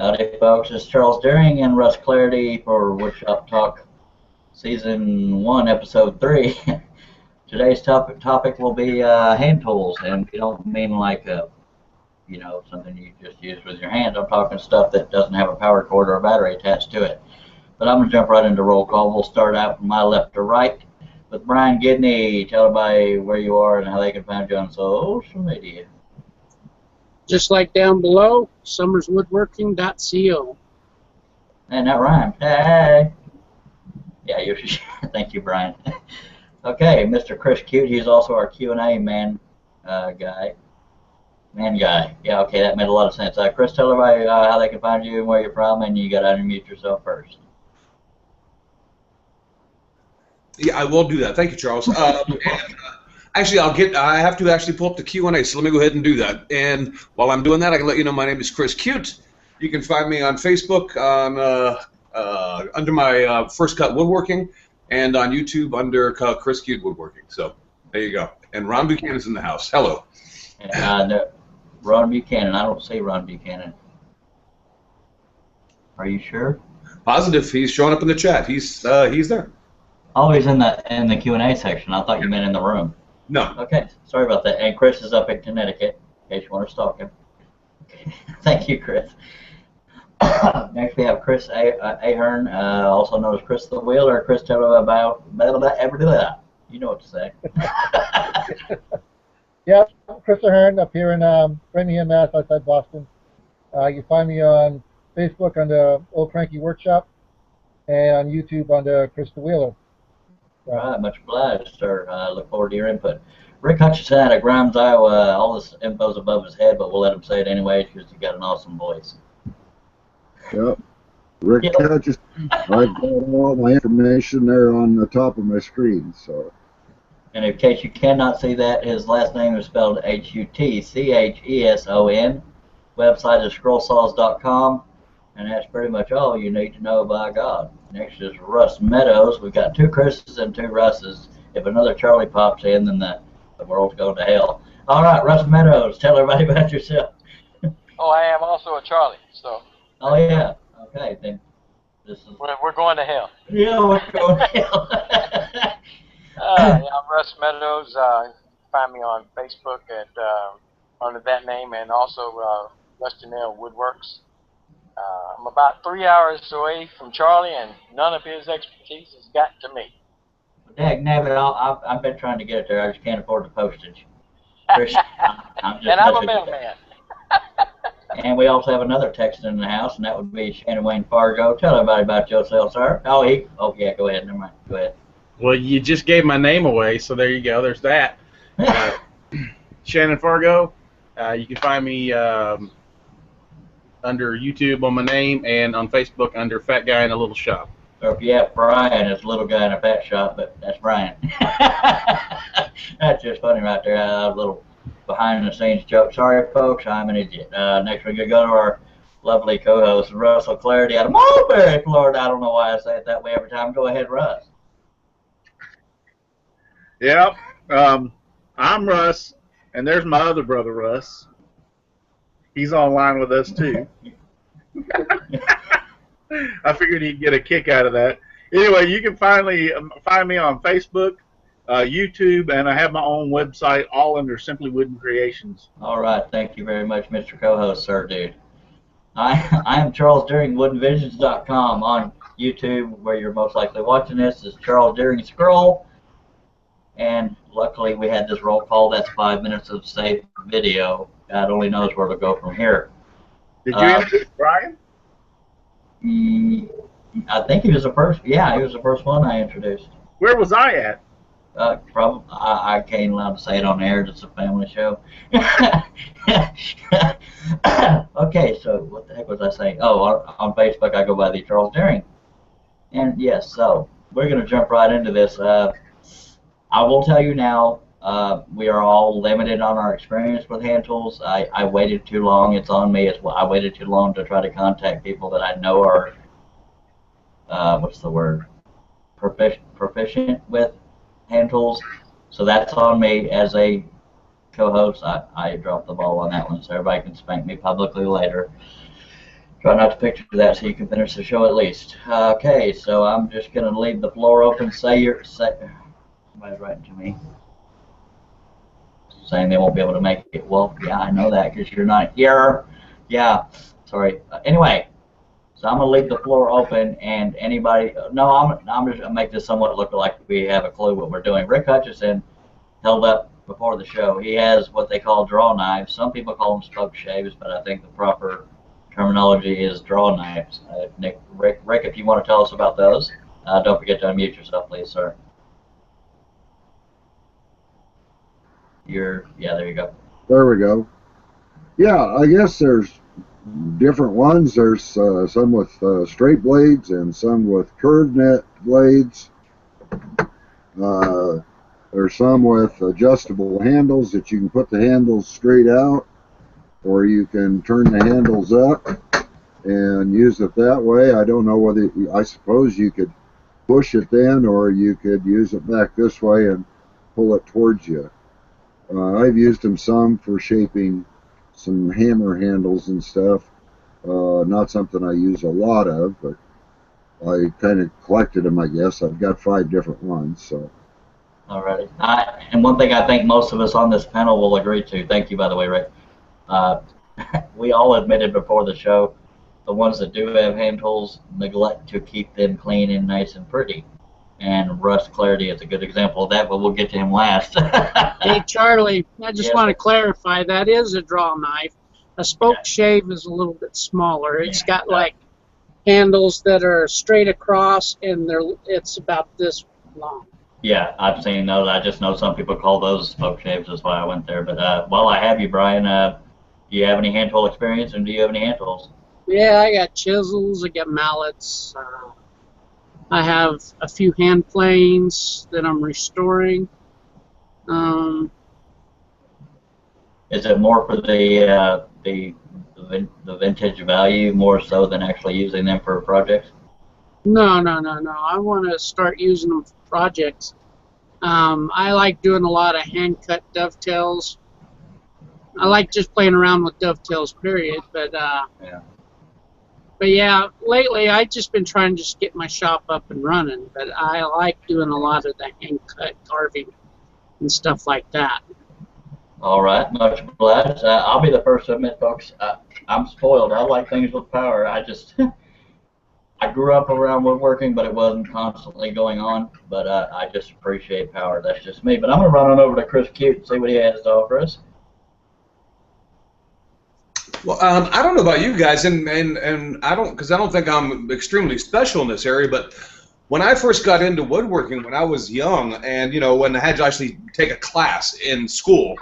Howdy, folks. It's Charles Deering and Russ Clarity for Woodshop Talk, Season 1, Episode 3. Today's topic will be hand tools, and we don't mean like something you just use with your hands. I'm talking stuff that doesn't have a power cord or a battery attached to it. But I'm going to jump right into roll call. We'll start out from my left to right with Brian Gidney. Tell everybody where you are and how they can find you on social media. Just like down below, summerswoodworking.co. And that rhymed. Hey. Yeah, thank you, Brian. Okay, Mr. Chris Cute. He's also our Q&A guy. Yeah, okay, that made a lot of sense. Chris, tell everybody how they can find you and where you're from, and you got to unmute yourself first. Yeah, I will do that. Thank you, Charles. Actually, I have to actually pull up the Q&A, so let me go ahead and do that. And while I'm doing that, I can let you know my name is Chris Cute. You can find me on Facebook under my First Cut Woodworking, and on YouTube under Chris Cute Woodworking. So there you go. And Ron Buchanan's in the house. Hello. No, Ron Buchanan. I don't see Ron Buchanan. Are you sure? Positive. He's showing up in the chat. He's there. Oh, he's in the Q&A section. I thought you meant in the room. No. Okay, sorry about that. And Chris is up in Connecticut, in case you want to stalk him. Thank you, Chris. Next we have Chris Ahern, also known as Chris the Wheeler. Chris, tell me about you know what to say. Yeah, Chris Ahern up here in Framingham, Mass, outside Boston. You find me on Facebook under Old Cranky Workshop and on YouTube under Chris the Wheeler. All right, much obliged, sir. Look forward to your input. Rick Hutchinson out of Grimes, Iowa. All this info's above his head, but we'll let him say it anyway because he's got an awesome voice. Yep. Rick Hutchinson. I've got all my information there on the top of my screen. So. And in case you cannot see that, his last name is spelled Hutcheson. Website is scrollsaws.com. And that's pretty much all you need to know, by God. Next is Russ Meadows. We've got 2 Chris's and 2 Russes. If another Charlie pops in, then the world's going to hell. All right, Russ Meadows, tell everybody about yourself. Oh, I am also a Charlie, so. Oh, yeah. Okay, then this is... We're going to hell. Yeah, we're going to hell. I'm Russ Meadows. Find me on Facebook under that name, and also Rusty Nail Woodworks. I'm about 3 hours away from Charlie, and none of his expertise has got to me. Dagnabbit, I've been trying to get it there. I just can't afford the postage. I'm a middleman. And we also have another Texan in the house, and that would be Shannon Wayne Fargo. Tell everybody about yourself, sir. Oh, yeah, go ahead. Never mind. Go ahead. Well, you just gave my name away, so there you go. There's that. Shannon Fargo. You can find me under YouTube on my name, and on Facebook under Fat Guy in a Little Shop. Or if you have Brian as Little Guy in a Fat Shop, but that's Brian. That's just funny right there. A little behind-the-scenes joke. Sorry, folks, I'm an idiot. Next we're going to go to our lovely co-host, Russell Clarity out of Mulberry, Florida. I don't know why I say it that way every time. Go ahead, Russ. Yep. I'm Russ, and there's my other brother, Russ. He's online with us, too. I figured he'd get a kick out of that. Anyway, you can find me on Facebook, YouTube, and I have my own website, all under Simply Wooden Creations. All right. Thank you very much, Mr. Co-host, sir, dude. I am Charles Deering, woodenvisions.com. On YouTube, where you're most likely watching this, is Charles Deering Scroll. And luckily, we had this roll call. That's 5 minutes of saved video. God only knows where to go from here. Did you introduce Brian? I think he was the first. Yeah, he was the first one I introduced. Where was I at? Probably I can't allowed to say it on air. It's a family show. Okay, so what the heck was I saying? Oh, on Facebook I go by the Charles Deering. And yes, so we're going to jump right into this. I will tell you now, we are all limited on our experience with hand tools. I waited too long. It's on me. I waited too long to try to contact people that I know are, what's the word, proficient with hand tools. So that's on me as a co-host. I dropped the ball on that one, so everybody can spank me publicly later. Try not to picture that so you can finish the show at least. Okay, so I'm just going to leave the floor open. Somebody's writing to me saying they won't be able to make it. Well, yeah, I know that because you're not here. Yeah, sorry. Anyway, so I'm going to leave the floor open, and anybody, no, I'm just going to make this somewhat look like we have a clue what we're doing. Rick Hutchison held up before the show. He has what they call draw knives. Some people call them spoke shaves, but I think the proper terminology is draw knives. Rick, if you want to tell us about those, don't forget to unmute yourself, please, sir. Yeah, there you go. There we go. Yeah, I guess there's different ones. There's some with straight blades and some with curved net blades. There's some with adjustable handles that you can put the handles straight out, or you can turn the handles up and use it that way. I don't know whether, I suppose you could push it then, or you could use it back this way and pull it towards you. I've used them some for shaping some hammer handles and stuff. Not something I use a lot of, but I kind of collected them, I guess. I've got 5 different ones. So. Alrighty. And one thing I think most of us on this panel will agree to, thank you, by the way, Rick, we all admitted before the show, the ones that do have hand tools neglect to keep them clean and nice and pretty. And Russ Clarity is a good example of that, but we'll get to him last. Hey, Charlie, I just Yes, want sir. to clarify, that is a draw knife. A spoke shave is a little bit smaller. It's got like handles that are straight across, and it's about this long. Yeah, I've seen those. I just know some people call those spoke shaves. That's why I went there. But while I have you, Brian, do you have any hand tool experience, and do you have any hand tools? Yeah, I got chisels, I got mallets. I have a few hand planes that I'm restoring. Is it more for the vintage value more so than actually using them for projects? No. I want to start using them for projects. I like doing a lot of hand-cut dovetails. I like just playing around with dovetails, period. But yeah, lately I've just been trying to just get my shop up and running. But I like doing a lot of the hand-cut carving and stuff like that. All right, much obliged. I'll be the first to admit, folks, I'm spoiled. I like things with power. I grew up around woodworking, but it wasn't constantly going on. But I just appreciate power. That's just me. But I'm going to run on over to Chris Cute and see what he has to offer us. Well, I don't know about you guys, and I don't think I'm extremely special in this area, but when I first got into woodworking when I was young, and when I had to actually take a class in school,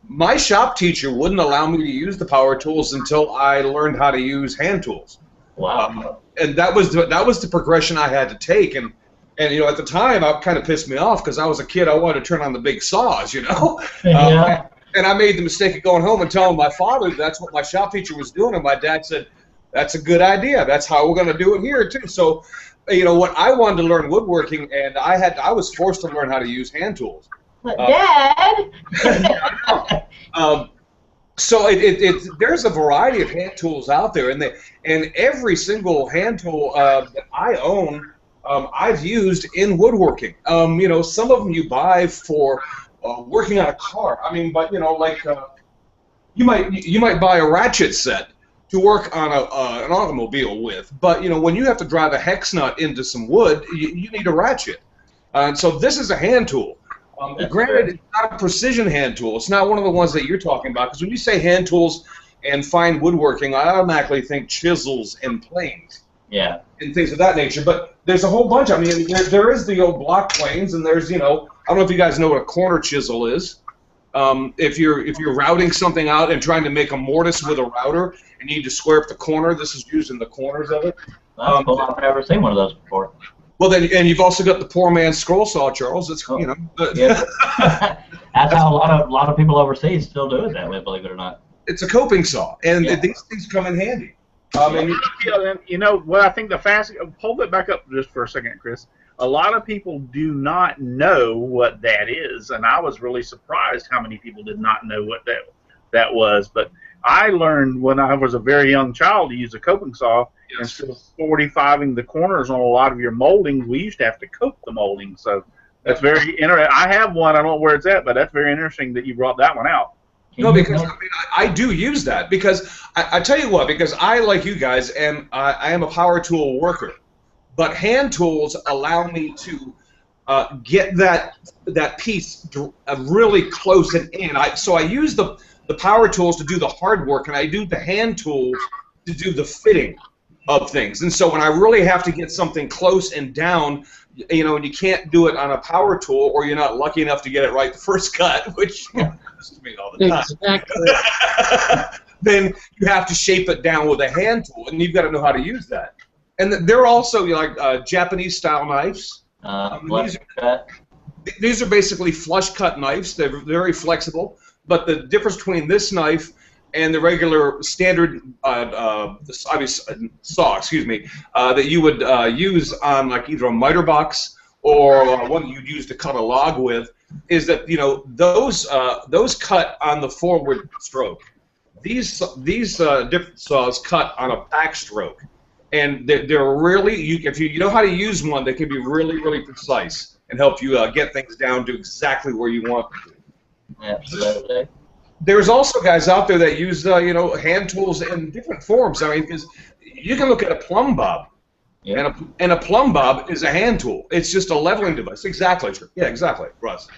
my shop teacher wouldn't allow me to use the power tools until I learned how to use hand tools. Wow. And that was the progression I had to take, and at the time it kind of pissed me off because I was a kid. I wanted to turn on the big saws, Yeah. And I made the mistake of going home and telling my father that's what my shop teacher was doing, and my dad said, "That's a good idea. That's how we're going to do it here too." So, what I wanted to learn woodworking, and I was forced to learn how to use hand tools. Dad. So there's a variety of hand tools out there, and every single hand tool that I own, I've used in woodworking. Some of them you buy for working on a car. I mean, but you might buy a ratchet set to work on an automobile with, but when you have to drive a hex nut into some wood, you need a ratchet. So this is a hand tool. Granted, it's not a precision hand tool. It's not one of the ones that you're talking about, because when you say hand tools and fine woodworking, I automatically think chisels and planes. Yeah. And things of that nature. But there's a whole bunch. I mean, there is the old block planes, and there's, I don't know if you guys know what a corner chisel is. If you're routing something out and trying to make a mortise with a router, and you need to square up the corner, this is used in the corners of it. That's cool. I've never seen one of those before. Well, then, and you've also got the poor man's scroll saw, Charles. It's Yeah. That's how a lot of people overseas still do it that way, believe it or not. It's a coping saw, and these things come in handy. And what I think hold it back up just for a second, Chris. A lot of people do not know what that is, and I was really surprised how many people did not know what that was. But I learned when I was a very young child to use a coping saw. Yes. Instead of 45ing the corners on a lot of your moldings, we used to have to coat the molding. So that's very interesting. I have one. I don't know where it's at, but that's very interesting that you brought that one out. No, because I do use that because I tell you what, because I, like you guys, I am a power tool worker, but hand tools allow me to get that piece really close and in. So I use the power tools to do the hard work, and I do the hand tools to do the fitting of things. And so when I really have to get something close and down, you know, and you can't do it on a power tool, or you're not lucky enough to get it right the first cut, which happens to me all the time. Exactly. Then you have to shape it down with a hand tool, and you've got to know how to use that. And they're also like Japanese style knives. These are basically flush cut knives. They're very flexible, but the difference between this knife and the regular standard saw, that you would use on like either a miter box or one you'd use to cut a log with, is that, you know, those cut on the forward stroke. These different saws cut on a back stroke, and they're really, if you know how to use one, they can be really, really precise and help you get things down to exactly where you want them to. Absolutely. There's also guys out there that use you know, hand tools in different forms. I mean, because you can look at a plumb bob, and a plumb bob is a hand tool. It's just a leveling device. Exactly. Yeah, exactly, Russ.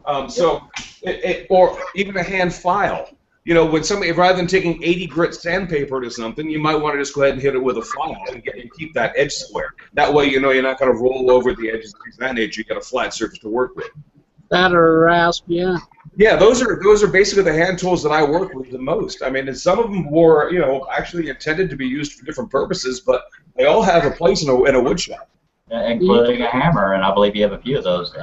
Or even a hand file. You know, when somebody, rather than taking 80 grit sandpaper to something, you might want to just go ahead and hit it with a file and keep that edge square. That way, you know, you're not going to roll over the edges of that nature. You got a flat surface to work with. That or a rasp, yeah. Yeah, those are basically the hand tools that I work with the most. I mean, and some of them were, you know, actually intended to be used for different purposes, but they all have a place in a wood shop. Including a hammer, and I believe you have a few of those.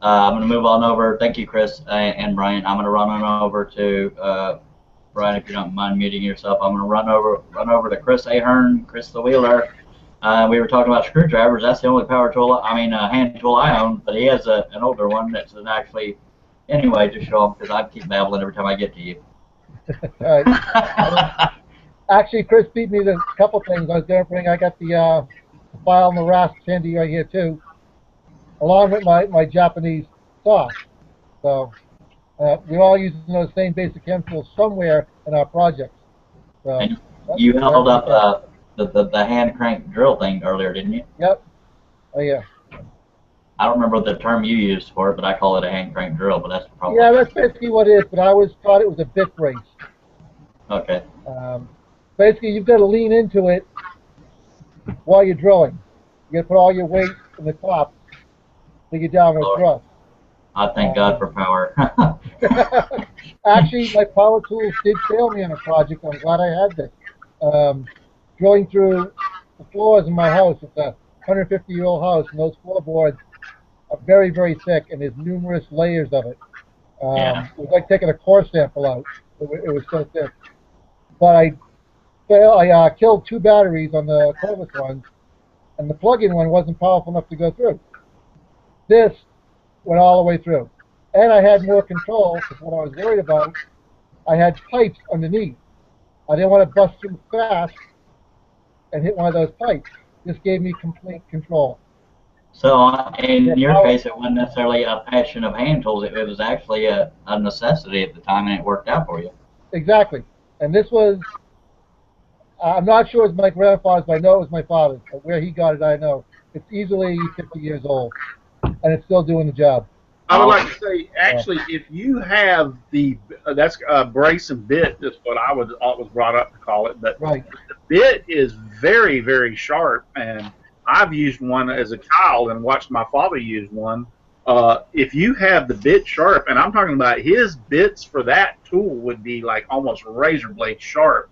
I'm going to move on over. Thank you, Chris and Brian. I'm going to run on over to Brian, if you don't mind muting yourself. I'm going to run over to Chris Ahern, Chris the Wheeler. We were talking about screwdrivers. That's the only power tool, hand tool I own, but he has an older one that's actually. Anyway, just show them, because I keep babbling every time I get to you. All right. Actually, Chris beat me to a couple things. I was going to bring. I got the file and the rasp handy right here too, along with my Japanese saw. So we're all using those same basic hand tools somewhere in our projects. So you held up the hand crank drill thing earlier, didn't you? Yep. Oh yeah. I don't remember the term you used for it, but I call it a hand crank drill. But that's probably that's basically what it is. But I always thought it was a bit brace. Okay. Basically, you've got to lean into it while you're drilling. You got to put all your weight in the top to get down with thrust. I thank God for power. Actually, my power tools did fail me on a project. I'm glad I had this. Drilling through the floors in my house. It's a 150-year-old house, and those floorboards are very, very thick, and there's numerous layers of it. It was like taking a core sample out. It was so thick. But I killed 2 batteries on the cordless ones, and the plug-in one wasn't powerful enough to go through. This went all the way through. And I had more control, because what I was worried about, I had pipes underneath. I didn't want to bust through fast and hit one of those pipes. This gave me complete control. So in your case, it wasn't necessarily a passion of hand tools. It was actually a necessity at the time, and it worked out for you. Exactly. And this was, I'm not sure it's my grandfather's, but I know it was my father's. But where he got it, I know. It's easily 50 years old, and it's still doing the job. I would like to say, actually, if you have that's brace and bit, is what I was brought up to call it. But right. The bit is very, very sharp, and I've used one as a child and watched my father use one. If you have the bit sharp, and I'm talking about his bits for that tool would be like almost razor blade sharp.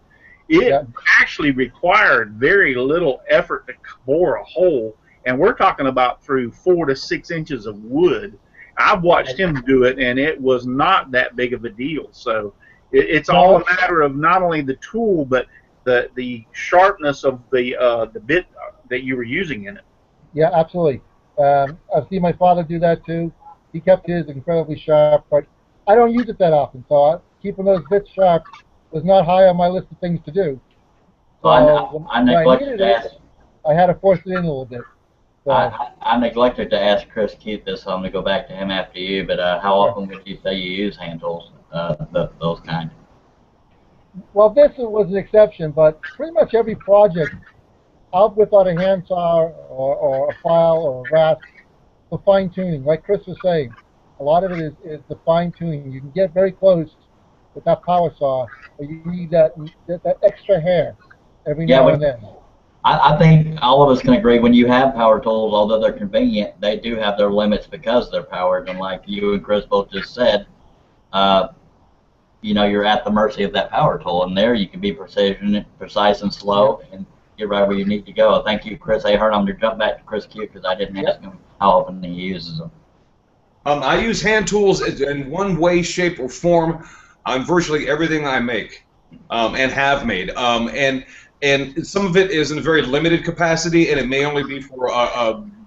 It actually required very little effort to bore a hole, and we're talking about through 4 to 6 inches of wood. I've watched him do it, and it was not that big of a deal. So it's all a matter of not only the tool, but the sharpness of the bit that you were using in it. Yeah, absolutely. I've seen my father do that too. He kept his incredibly sharp, but I don't use it that often. So keeping those bits sharp was not high on my list of things to do. So Well, I when I neglected needed to it, ask. I had to force it in a little bit. So, I neglected to ask Chris Keith this, so I'm gonna go back to him after you. But how sure. often would you say you use hand tools? Those kind. Well, this was an exception, but pretty much every project, I'll whip out a handsaw or a file or a rasp for fine tuning. Like Chris was saying, a lot of it is the fine tuning. You can get very close with that power saw, but you need that extra hair every Yeah, now and then. I think all of us can agree when you have power tools, although they're convenient, they do have their limits because they're powered. And like you and Chris both just said, uh, you're at the mercy of that power tool. And there you can be precise and slow and get right where you need to go. Thank you, Chris Ahern. I'm going to jump back to Chris Q because I didn't ask him how often he uses them. I use hand tools in one way, shape, or form on virtually everything I make and have made. And some of it is in a very limited capacity, and it may only be for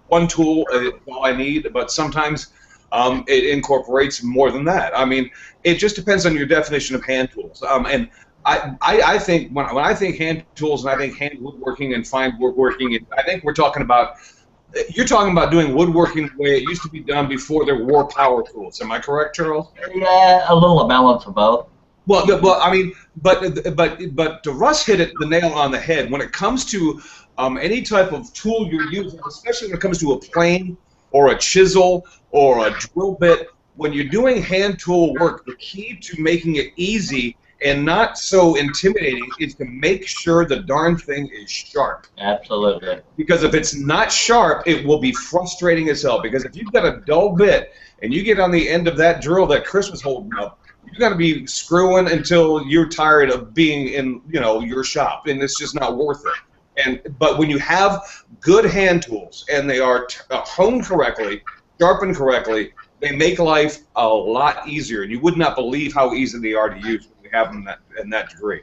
one tool, all I need, but sometimes it incorporates more than that. I mean, it just depends on your definition of hand tools. And I think when I think hand tools and I think hand woodworking and fine woodworking, I think we're talking about you're talking about doing woodworking the way it used to be done before there were power tools. Am I correct, Charles? Yeah, a little balance of both. Well, I mean, but Russ hit the nail on the head. When it comes to any type of tool you're using, especially when it comes to a plane or a chisel or a drill bit, when you're doing hand tool work, the key to making it easy and not so intimidating is to make sure the darn thing is sharp. Absolutely. Because if it's not sharp, it will be frustrating as hell. Because if you've got a dull bit and you get on the end of that drill that Chris was holding up, you're going to be screwing until you're tired of being in, your shop, and it's just not worth it. But when you have good hand tools and they are honed correctly, sharpened correctly, they make life a lot easier, and you would not believe how easy they are to use when you have them in that degree.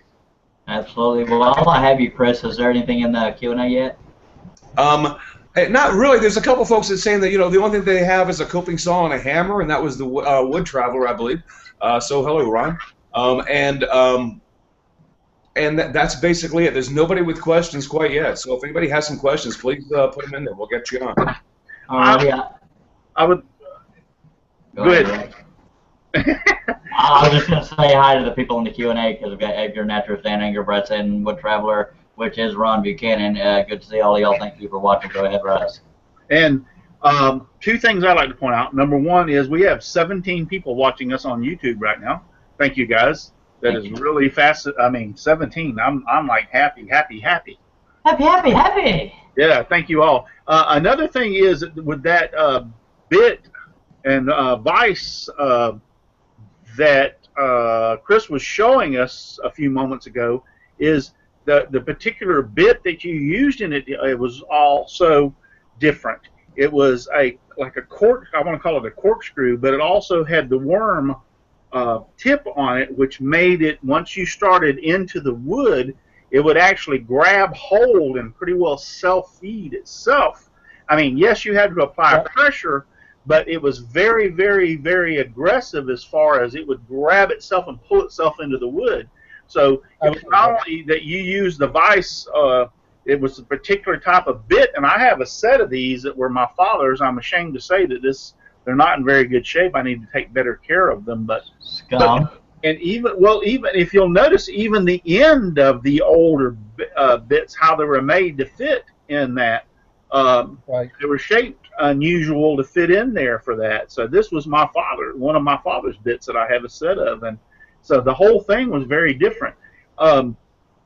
Absolutely. Well, while I have you, Chris, is there anything in the Q&A yet? Not really. There's a couple folks that's saying that the only thing they have is a coping saw and a hammer, and that was the Wood Traveler, I believe. So hello, Ron. And that's basically it. There's nobody with questions quite yet. So if anybody has some questions, please put them in there. We'll get you on. I would. Go ahead. I was just going to say hi to the people in the Q&A because we've got Edgar, Natural Stan, Anger, Brett, and Wood Traveler, which is Ron Buchanan. Good to see all of y'all. Thank you for watching. Go ahead, Russ. And two things I'd like to point out. Number one is we have 17 people watching us on YouTube right now. Thank you, guys. That is really fast. I mean, 17. I'm like happy. Yeah, thank you all. Another thing is with that bit and vise that Chris was showing us a few moments ago is the particular bit that you used in it. It was also different. It was like a cork. I want to call it a corkscrew, but it also had the worm tip on it, which made it, once you started into the wood, it would actually grab hold and pretty well self-feed itself. I mean, yes, you had to apply pressure, but it was very, very, very aggressive as far as it would grab itself and pull itself into the wood. So it was not only that you used the vise, it was a particular type of bit, and I have a set of these that were my father's. I'm ashamed to say that they're not in very good shape. I need to take better care of them. And even if you'll notice, even the end of the older bits, how they were made to fit in that, they were shaped unusual to fit in there for that. So this was one of my father's bits that I have a set of, and so the whole thing was very different.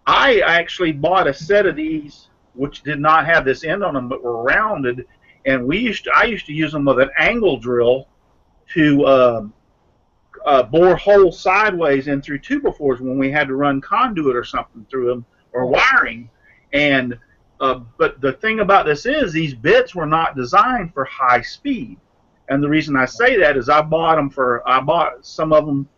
I actually bought a set of these which did not have this end on them, but were rounded, and I used to use them with an angle drill to bore holes sideways in through 2x4s when we had to run conduit or something through them, or wiring. And but the thing about this is these bits were not designed for high speed, and the reason I say that is I bought some of them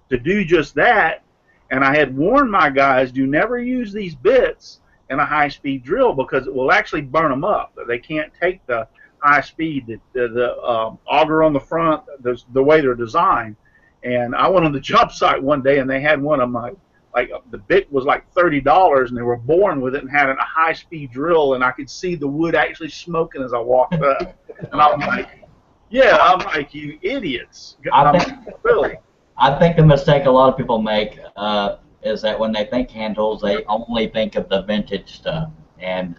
to do just that, and I had warned my guys, do never use these bits in a high-speed drill because it will actually burn them up. They can't take the high speed, the auger on the front, the way they're designed. And I went on the job site one day, and they had one of my like the bit was like $30, and they were born with it and had a high-speed drill, and I could see the wood actually smoking as I walked up. And I'm like, yeah, I'm like, you idiots. Really. I think the mistake a lot of people make is that when they think hand tools, they only think of the vintage stuff. And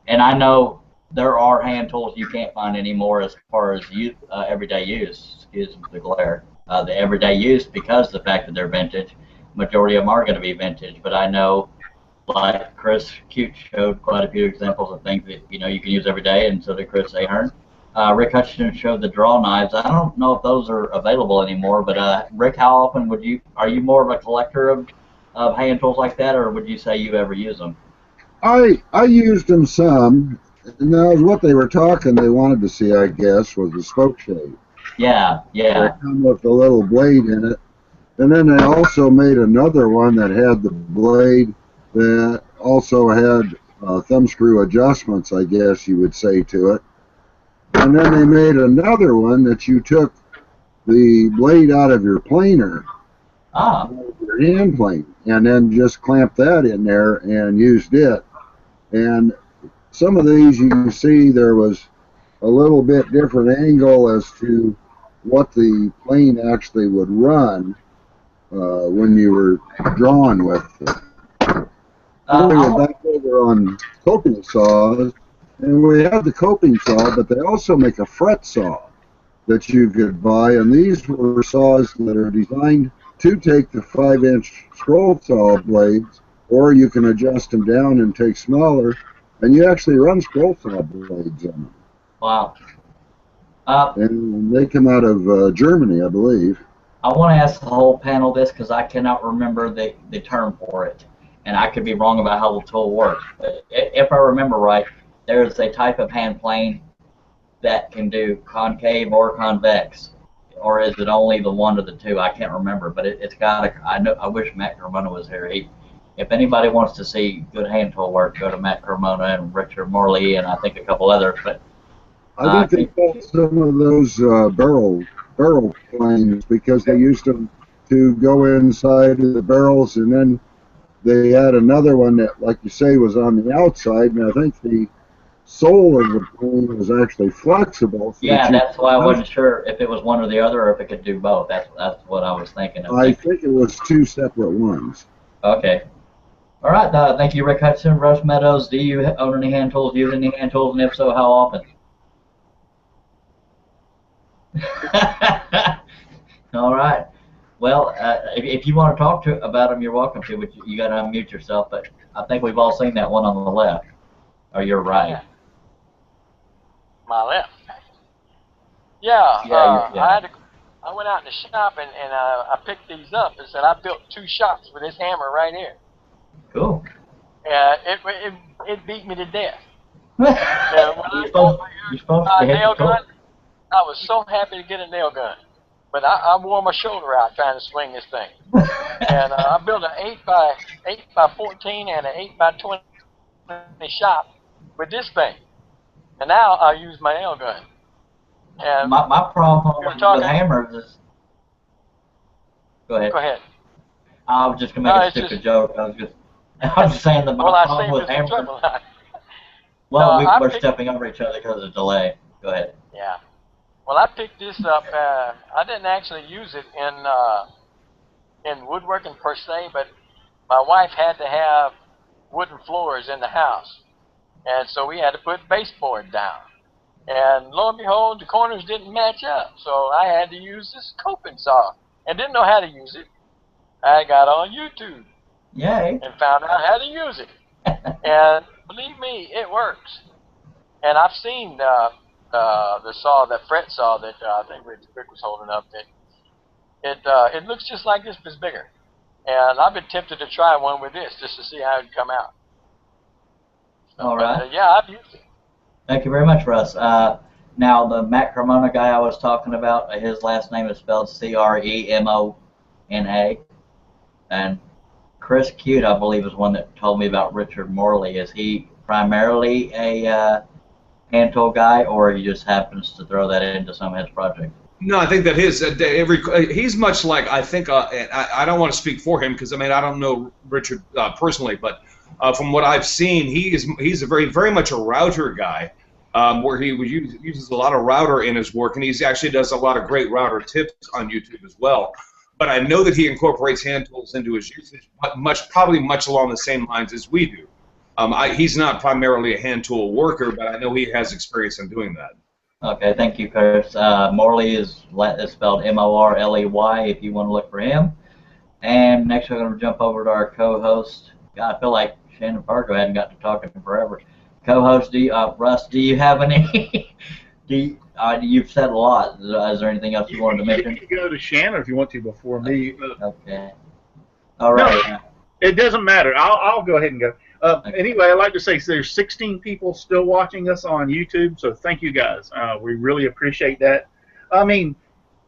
I know there are hand tools you can't find anymore as far as everyday use. Excuse the glare. The everyday use, because of the fact that they're vintage, majority of them are going to be vintage. But I know, like Chris Cute showed quite a few examples of things that you can use every day, and so did Chris Ahern. Rick Hutchinson showed the draw knives. I don't know if those are available anymore, but Rick, how often are you more of a collector of hand tools like that, or would you say you ever use them? I used them some. And that was what they were talking. They wanted to see, I guess, was the spoke shave. Yeah. They come with a little blade in it, and then they also made another one that had the blade that also had thumb screw adjustments, I guess you would say, to it. And then they made another one that you took the blade out of your planer, your hand plane, and then just clamped that in there and used it. And some of these you can see there was a little bit different angle as to what the plane actually would run when you were drawing with it. We were back over on coping saws, and we had the coping saw, but they also make a fret saw that you could buy, and these were saws that are designed to take the 5-inch scroll saw blades, or you can adjust them down and take smaller, and you actually run scroll saw blades on them. Wow. And they come out of Germany, I believe. I want to ask the whole panel this because I cannot remember the term for it, and I could be wrong about how the tool works. But if I remember right, there's a type of hand plane that can do concave or convex, or is it only the one of the two? I can't remember, but it's got a. I wish Matt Carmona was here. If anybody wants to see good hand tool work, go to Matt Carmona and Richard Morley and I think a couple others. But I think they got some of those barrel planes because they used them to go inside of the barrels, and then they had another one that, like you say, was on the outside, and I think the sole of the plane was actually flexible. So yeah, that's why I wasn't sure if it was one or the other, or if it could do both. That's what I was thinking of. I think it was two separate ones. Okay. All right. Thank you, Rick Hudson. Russ Meadows, do you own any hand tools, use any hand tools, and if so, how often? All right. Well, if you want to talk about them, you're welcome to, but you got to unmute yourself. But I think we've all seen that one on the left, or your right. Yeah. My left. Yeah. I went out in the shop and I picked these up and said I built 2 shops with this hammer right here. Cool. It beat me to death. You're supposed to hit nail the gun. I was so happy to get a nail gun, but I wore my shoulder out trying to swing this thing. And I built an 8 by 14 and an 8 by 20 shop with this thing. And now I use my nail gun. And my problem with hammers is. Go ahead. Go ahead. I was just gonna make a stupid joke. I was just saying that my problem with hammers. Well, we're stepping over each other because of the delay. Go ahead. Yeah. Well, I picked this up. I didn't actually use it in woodworking per se, but my wife had to have wooden floors in the house, and so we had to put baseboard down. And lo and behold, the corners didn't match up, so I had to use this coping saw, and didn't know how to use it. I got on YouTube. Yay. And found out how to use it. And believe me, it works. And I've seen the saw, that fret saw that I think Rick was holding up. It looks just like this, but it's bigger. And I've been tempted to try one with this just to see how it'd come out. All right. Yeah, I've used it. Thank you very much, Russ. Now, the Matt Carmona guy I was talking about, his last name is spelled Cremona. And Chris Cute, I believe, is one that told me about Richard Morley. Is he primarily a hand tool guy, or he just happens to throw that into some of his projects? No, I think that he's much like, I think, I don't want to speak for him because I mean I don't know Richard personally, but from what I've seen, he's a very much a router guy, where he uses a lot of router in his work, and he actually does a lot of great router tips on YouTube as well. But I know that he incorporates hand tools into his usage, probably much along the same lines as we do. He's not primarily a hand tool worker, but I know he has experience in doing that. Okay, thank you, Chris. Morley is spelled M-O-R-L-E-Y if you want to look for him. And next we're going to jump over to our co-host. God, I feel like Shannon Fargo hadn't got to talking forever. Co-host, Russ, do you have any? You've said a lot. Is there anything else you wanted to mention? You can go to Shannon if you want to before me. Okay. All right. No, it doesn't matter. I'll go ahead and go. Okay. Anyway, I'd like to say there's 16 people still watching us on YouTube, so thank you guys. We really appreciate that. I mean,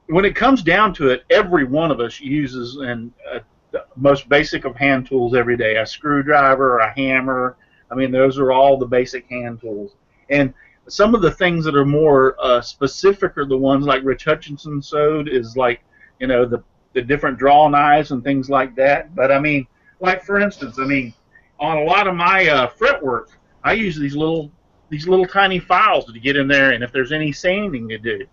when it comes down to it, every one of us uses the most basic of hand tools every day. A screwdriver, a hammer. I mean, those are all the basic hand tools. And some of the things that are more specific are the ones like Rich Hutchinson showed, is like, you know, the different draw knives and things like that. But I mean, like for instance, I mean, on a lot of my fretwork, I use these little tiny files to get in there, and if there's any sanding to do,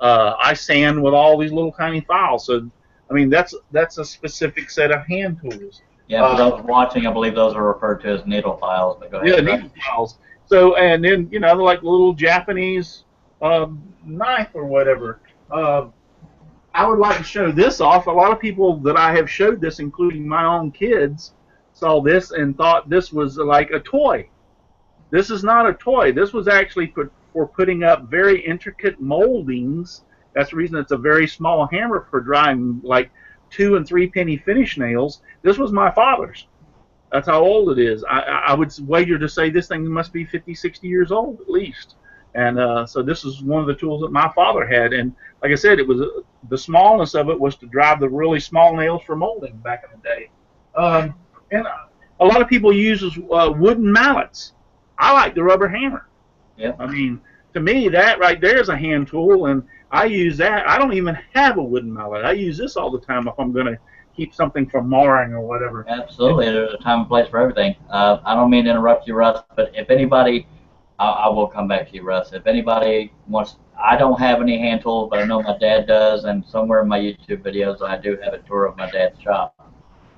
I sand with all these little tiny files. So, I mean, that's a specific set of hand tools. Yeah, for those watching, I believe those are referred to as needle files. But go ahead. Yeah, needle files. So, and then, you know, like little Japanese knife or whatever. I would like to show this off. A lot of people that I have showed this, including my own kids, saw this and thought this was like a toy. This is not a toy. This was actually for putting up very intricate moldings. That's the reason it's a very small hammer for drying like 2 and 3 penny finish nails. This was my father's. That's how old it is. I would wager to say this thing must be 50, 60 years old at least. And so this is one of the tools that my father had. And like I said, it was the smallness of it was to drive the really small nails for molding back in the day. And a lot of people use wooden mallets. I like the rubber hammer. Yeah. I mean, to me, that right there is a hand tool, and I use that. I don't even have a wooden mallet. I use this all the time if I'm going to keep something from marring or whatever. Absolutely. There's a time and place for everything. I don't mean to interrupt you, Russ, but if anybody, I will come back to you, Russ. If anybody wants, I don't have any hand tools, but I know my dad does, and somewhere in my YouTube videos I do have a tour of my dad's shop.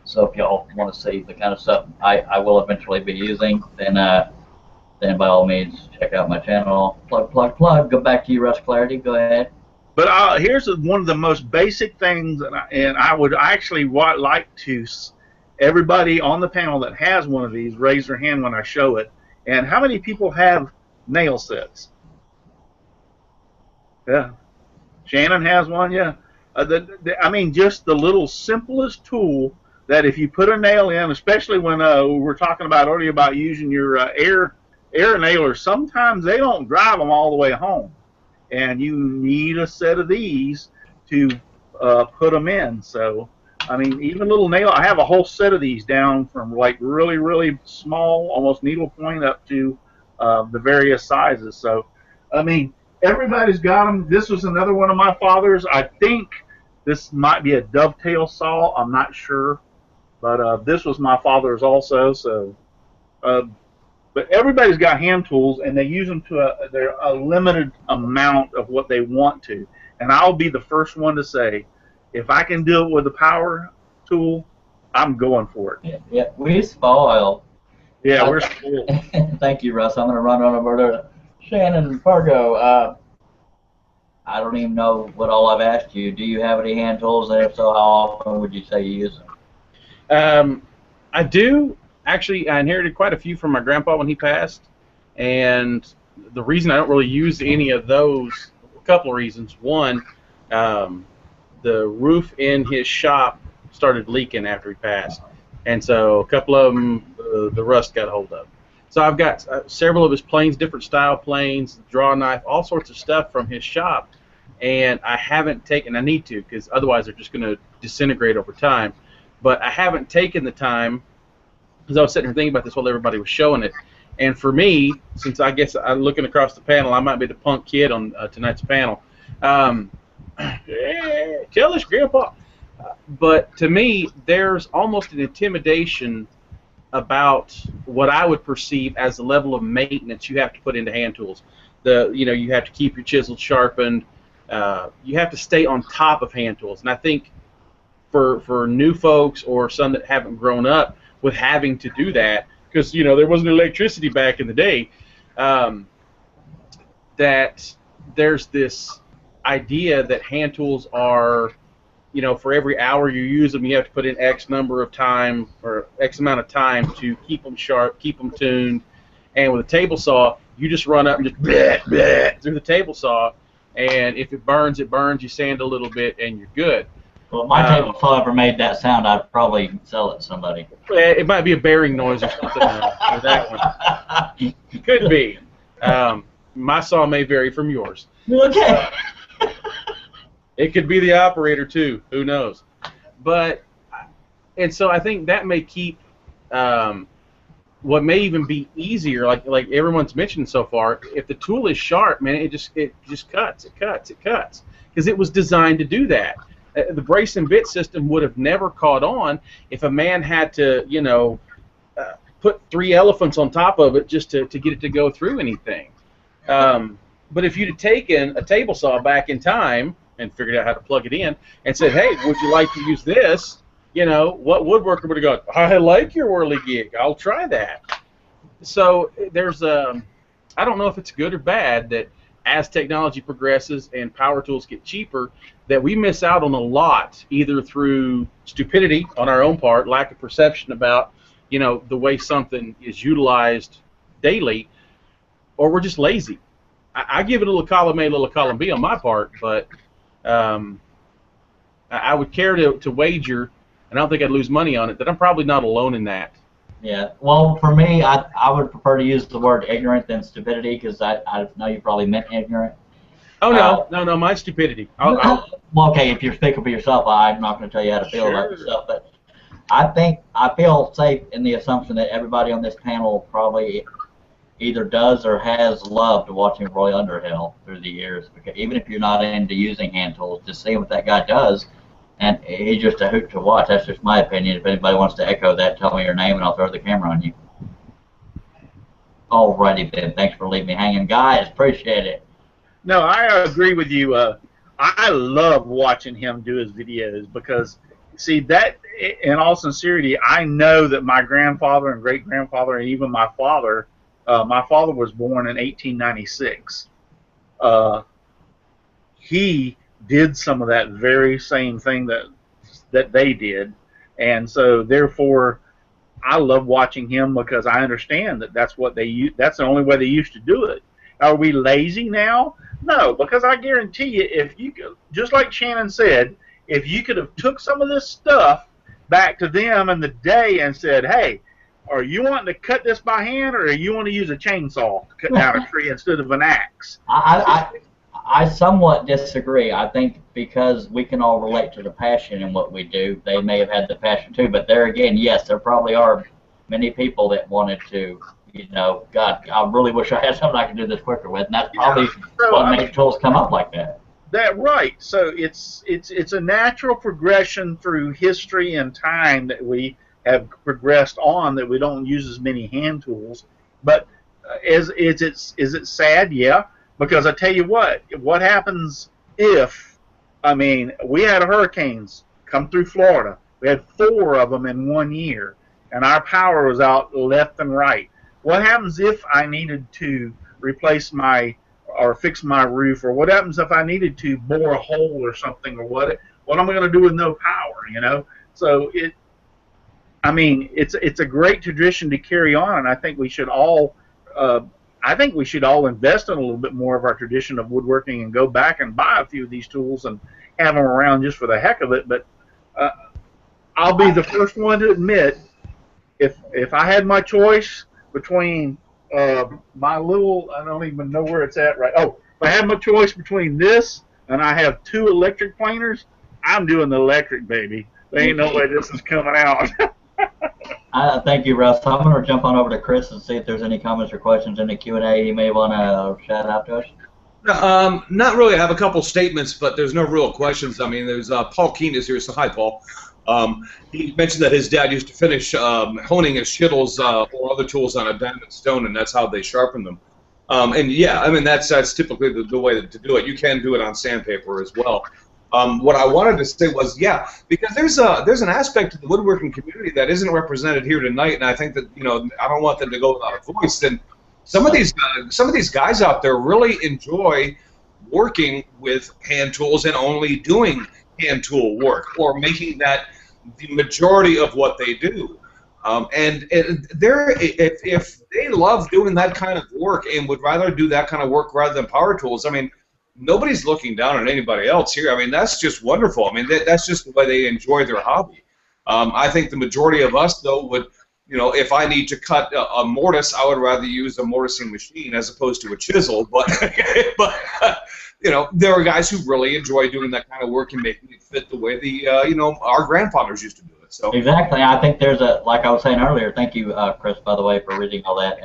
So if y'all want to see the kind of stuff I will eventually be using, then by all means check out my channel. Plug. Go back to you, Russ Clarity. Go ahead. But here's one of the most basic things, and I would actually like to everybody on the panel that has one of these raise their hand when I show it. And how many people have nail sets? Yeah. Shannon has one, yeah. I mean, just the little simplest tool that if you put a nail in, especially when we were talking about earlier about using your air nailers, sometimes they don't drive them all the way home. And you need a set of these to put them in. So, I mean, even little nail, I have a whole set of these down from like really, really small, almost needlepoint up to the various sizes. So, I mean, everybody's got them. This was another one of my father's. I think this might be a dovetail saw. I'm not sure. But this was my father's also. So, but everybody's got hand tools, and they use them to a limited amount of what they want to. And I'll be the first one to say, if I can do it with a power tool, I'm going for it. Yeah, we spoil. Yeah, we're spoiled. Thank you, Russ. I'm going to run on over to Shannon Fargo. I don't even know what all I've asked you. Do you have any hand tools? And if so, how often would you say you use them? I do. Actually, I inherited quite a few from my grandpa when he passed. And the reason I don't really use any of those, a couple of reasons. One, the roof in his shop started leaking after he passed. And so a couple of them, the rust got a hold of. So I've got several of his planes, different style planes, draw knife, all sorts of stuff from his shop. And I haven't taken, I need to, because otherwise they're just going to disintegrate over time. But I haven't taken the time, because I was sitting here thinking about this while everybody was showing it. And for me, since I guess I'm looking across the panel, I might be the punk kid on tonight's panel. Tell us, Grandpa. But to me, there's almost an intimidation about what I would perceive as the level of maintenance you have to put into hand tools. You have to keep your chisel sharpened. You have to stay on top of hand tools, and I think for new folks or some that haven't grown up with having to do that, because there wasn't electricity back in the day, that there's this idea that hand tools are, for every hour you use them, you have to put in X number of time or X amount of time to keep them sharp, keep them tuned. And with a table saw, you just run up and just bleh, bleh, through the table saw, and if it burns, it burns. You sand a little bit, and you're good. Well, if my table saw ever made that sound, I'd probably sell it to somebody. It might be a bearing noise or something for that one. Could be. My saw may vary from yours. Okay. It could be the operator too. Who knows? And so I think that may keep what may even be easier, like everyone's mentioned so far. If the tool is sharp, man, it just cuts, because it was designed to do that. The brace and bit system would have never caught on if a man had to, put 3 elephants on top of it just to get it to go through anything. But if you'd have taken a table saw back in time and figured out how to plug it in and said, hey, would you like to use this? What woodworker would have gone, I like your whirligig, I'll try that. So there's I don't know if it's good or bad that as technology progresses and power tools get cheaper, that we miss out on a lot, either through stupidity on our own part, lack of perception about, the way something is utilized daily, or we're just lazy. I give it a little column A, a little column B on my part, but I would care to wager, and I don't think I'd lose money on it, that I'm probably not alone in that. Yeah. Well, for me, I would prefer to use the word ignorant than stupidity, because I know you probably meant ignorant. Oh, no, mine's stupidity. Well, okay, if you're speaking for yourself, I'm not going to tell you how to feel about yourself, but I feel safe in the assumption that everybody on this panel probably either does or has loved watching Roy Underhill through the years, because even if you're not into using hand tools, just seeing what that guy does, and he's just a hoot to watch. That's just my opinion. If anybody wants to echo that, tell me your name and I'll throw the camera on you. Alrighty then, thanks for leaving me hanging. Guys, appreciate it. No, I agree with you. I love watching him do his videos because, see, that, in all sincerity, I know that my grandfather and great-grandfather and even my father was born in 1896. He did some of that very same thing that they did, and so therefore I love watching him because I understand that that's the only way they used to do it. Are we lazy now? No, because I guarantee you, if you could, just like Shannon said, if you could have took some of this stuff back to them in the day and said, hey, are you wanting to cut this by hand, or are you want to use a chainsaw to cut down a tree instead of an axe? I somewhat disagree. I think because we can all relate to the passion in what we do, they may have had the passion too. But there again, yes, there probably are many people that wanted to, God, I really wish I had something I could do this quicker with. And that's probably what made tools come up like that. That right. So it's a natural progression through history and time that we have progressed on, that we don't use as many hand tools. But is it sad? Yeah. Because I tell you what happens if, we had hurricanes come through Florida. We had 4 of them in 1 year, and our power was out left and right. What happens if I needed to replace or fix my roof, or what happens if I needed to bore a hole or something, or what am I going to do with no power, So it's a great tradition to carry on, and I think we should all invest in a little bit more of our tradition of woodworking and go back and buy a few of these tools and have them around just for the heck of it. But I'll be the first one to admit, if I had my choice between my little, I don't even know where it's at right. Oh, if I had my choice between this and I have 2 electric planers, I'm doing the electric, baby. There ain't no way this is coming out. Thank you, Russ. I'm going to jump on over to Chris and see if there's any comments or questions in the Q&A you may want to shout out to us. Not really. I have a couple statements, but there's no real questions. I mean, there's Paul Keene is here, so hi, Paul. He mentioned that his dad used to finish honing his shittles or other tools on a diamond stone, and that's how they sharpen them. And yeah, I mean that's typically the way to do it. You can do it on sandpaper as well. What I wanted to say was, yeah, because there's an aspect to the woodworking community that isn't represented here tonight, and I think that I don't want them to go without a voice. And some of these guys out there really enjoy working with hand tools and only doing hand tool work or making that the majority of what they do. And if they love doing that kind of work and would rather do that kind of work rather than power tools, I mean, nobody's looking down on anybody else here. I mean, that's just wonderful. I mean, that's just the way they enjoy their hobby. I think the majority of us, though, would, if I need to cut a mortise, I would rather use a mortising machine as opposed to a chisel. But, there are guys who really enjoy doing that kind of work and making it fit the way our grandfathers used to do it. So exactly. I think there's like I was saying earlier. Thank you, Chris, by the way, for reading all that.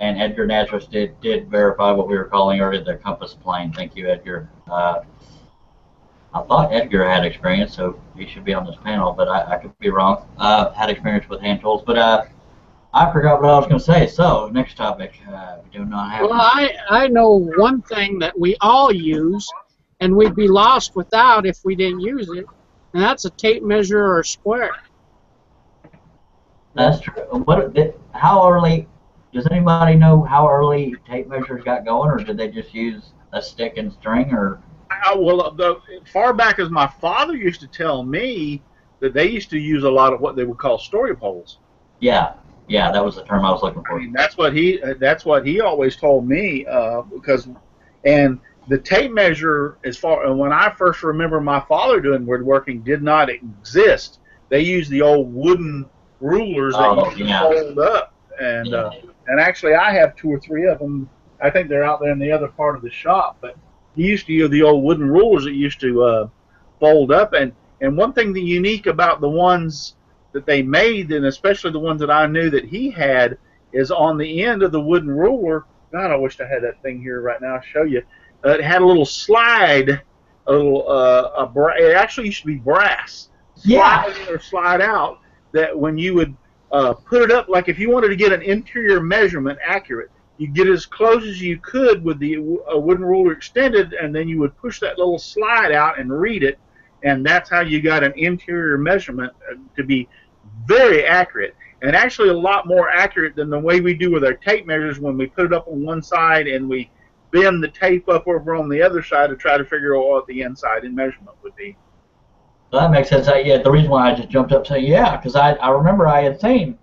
And Edgar Natras did verify what we were calling earlier the compass plane. Thank you, Edgar. I thought Edgar had experience, so he should be on this panel, but I could be wrong. Had experience with hand tools, but I forgot what I was going to say. So, next topic. We do not have... Well, I know one thing that we all use, and we'd be lost without if we didn't use it, and that's a tape measure or a square. That's true. How early... Does anybody know how early tape measures got going, or did they just use a stick and string, or... Well, far back as my father used to tell me that they used to use a lot of what they would call story poles. Yeah, that was the term I was looking for. I mean, that's what he always told me and the tape measure, when I first remember my father doing woodworking, did not exist. They used the old wooden rulers that you fold up, and actually I have 2 or 3 of them. I think they're out there in the other part of the shop, but he used to use the old wooden rulers that used to fold up. And one thing that's unique about the ones that they made, and especially the ones that I knew that he had, is on the end of the wooden ruler. God, I wish I had that thing here right now. I'll show you. It had a little slide, it actually used to be brass. Slide in or slide out, that when you would put it up, like if you wanted to get an interior measurement accurate, you get as close as you could with the wooden ruler extended, and then you would push that little slide out and read it, and that's how you got an interior measurement to be very accurate, and actually a lot more accurate than the way we do with our tape measures when we put it up on one side and we bend the tape up over on the other side to try to figure out what the inside in measurement would be. So that makes sense. The reason why I just jumped up saying because I remember I had seen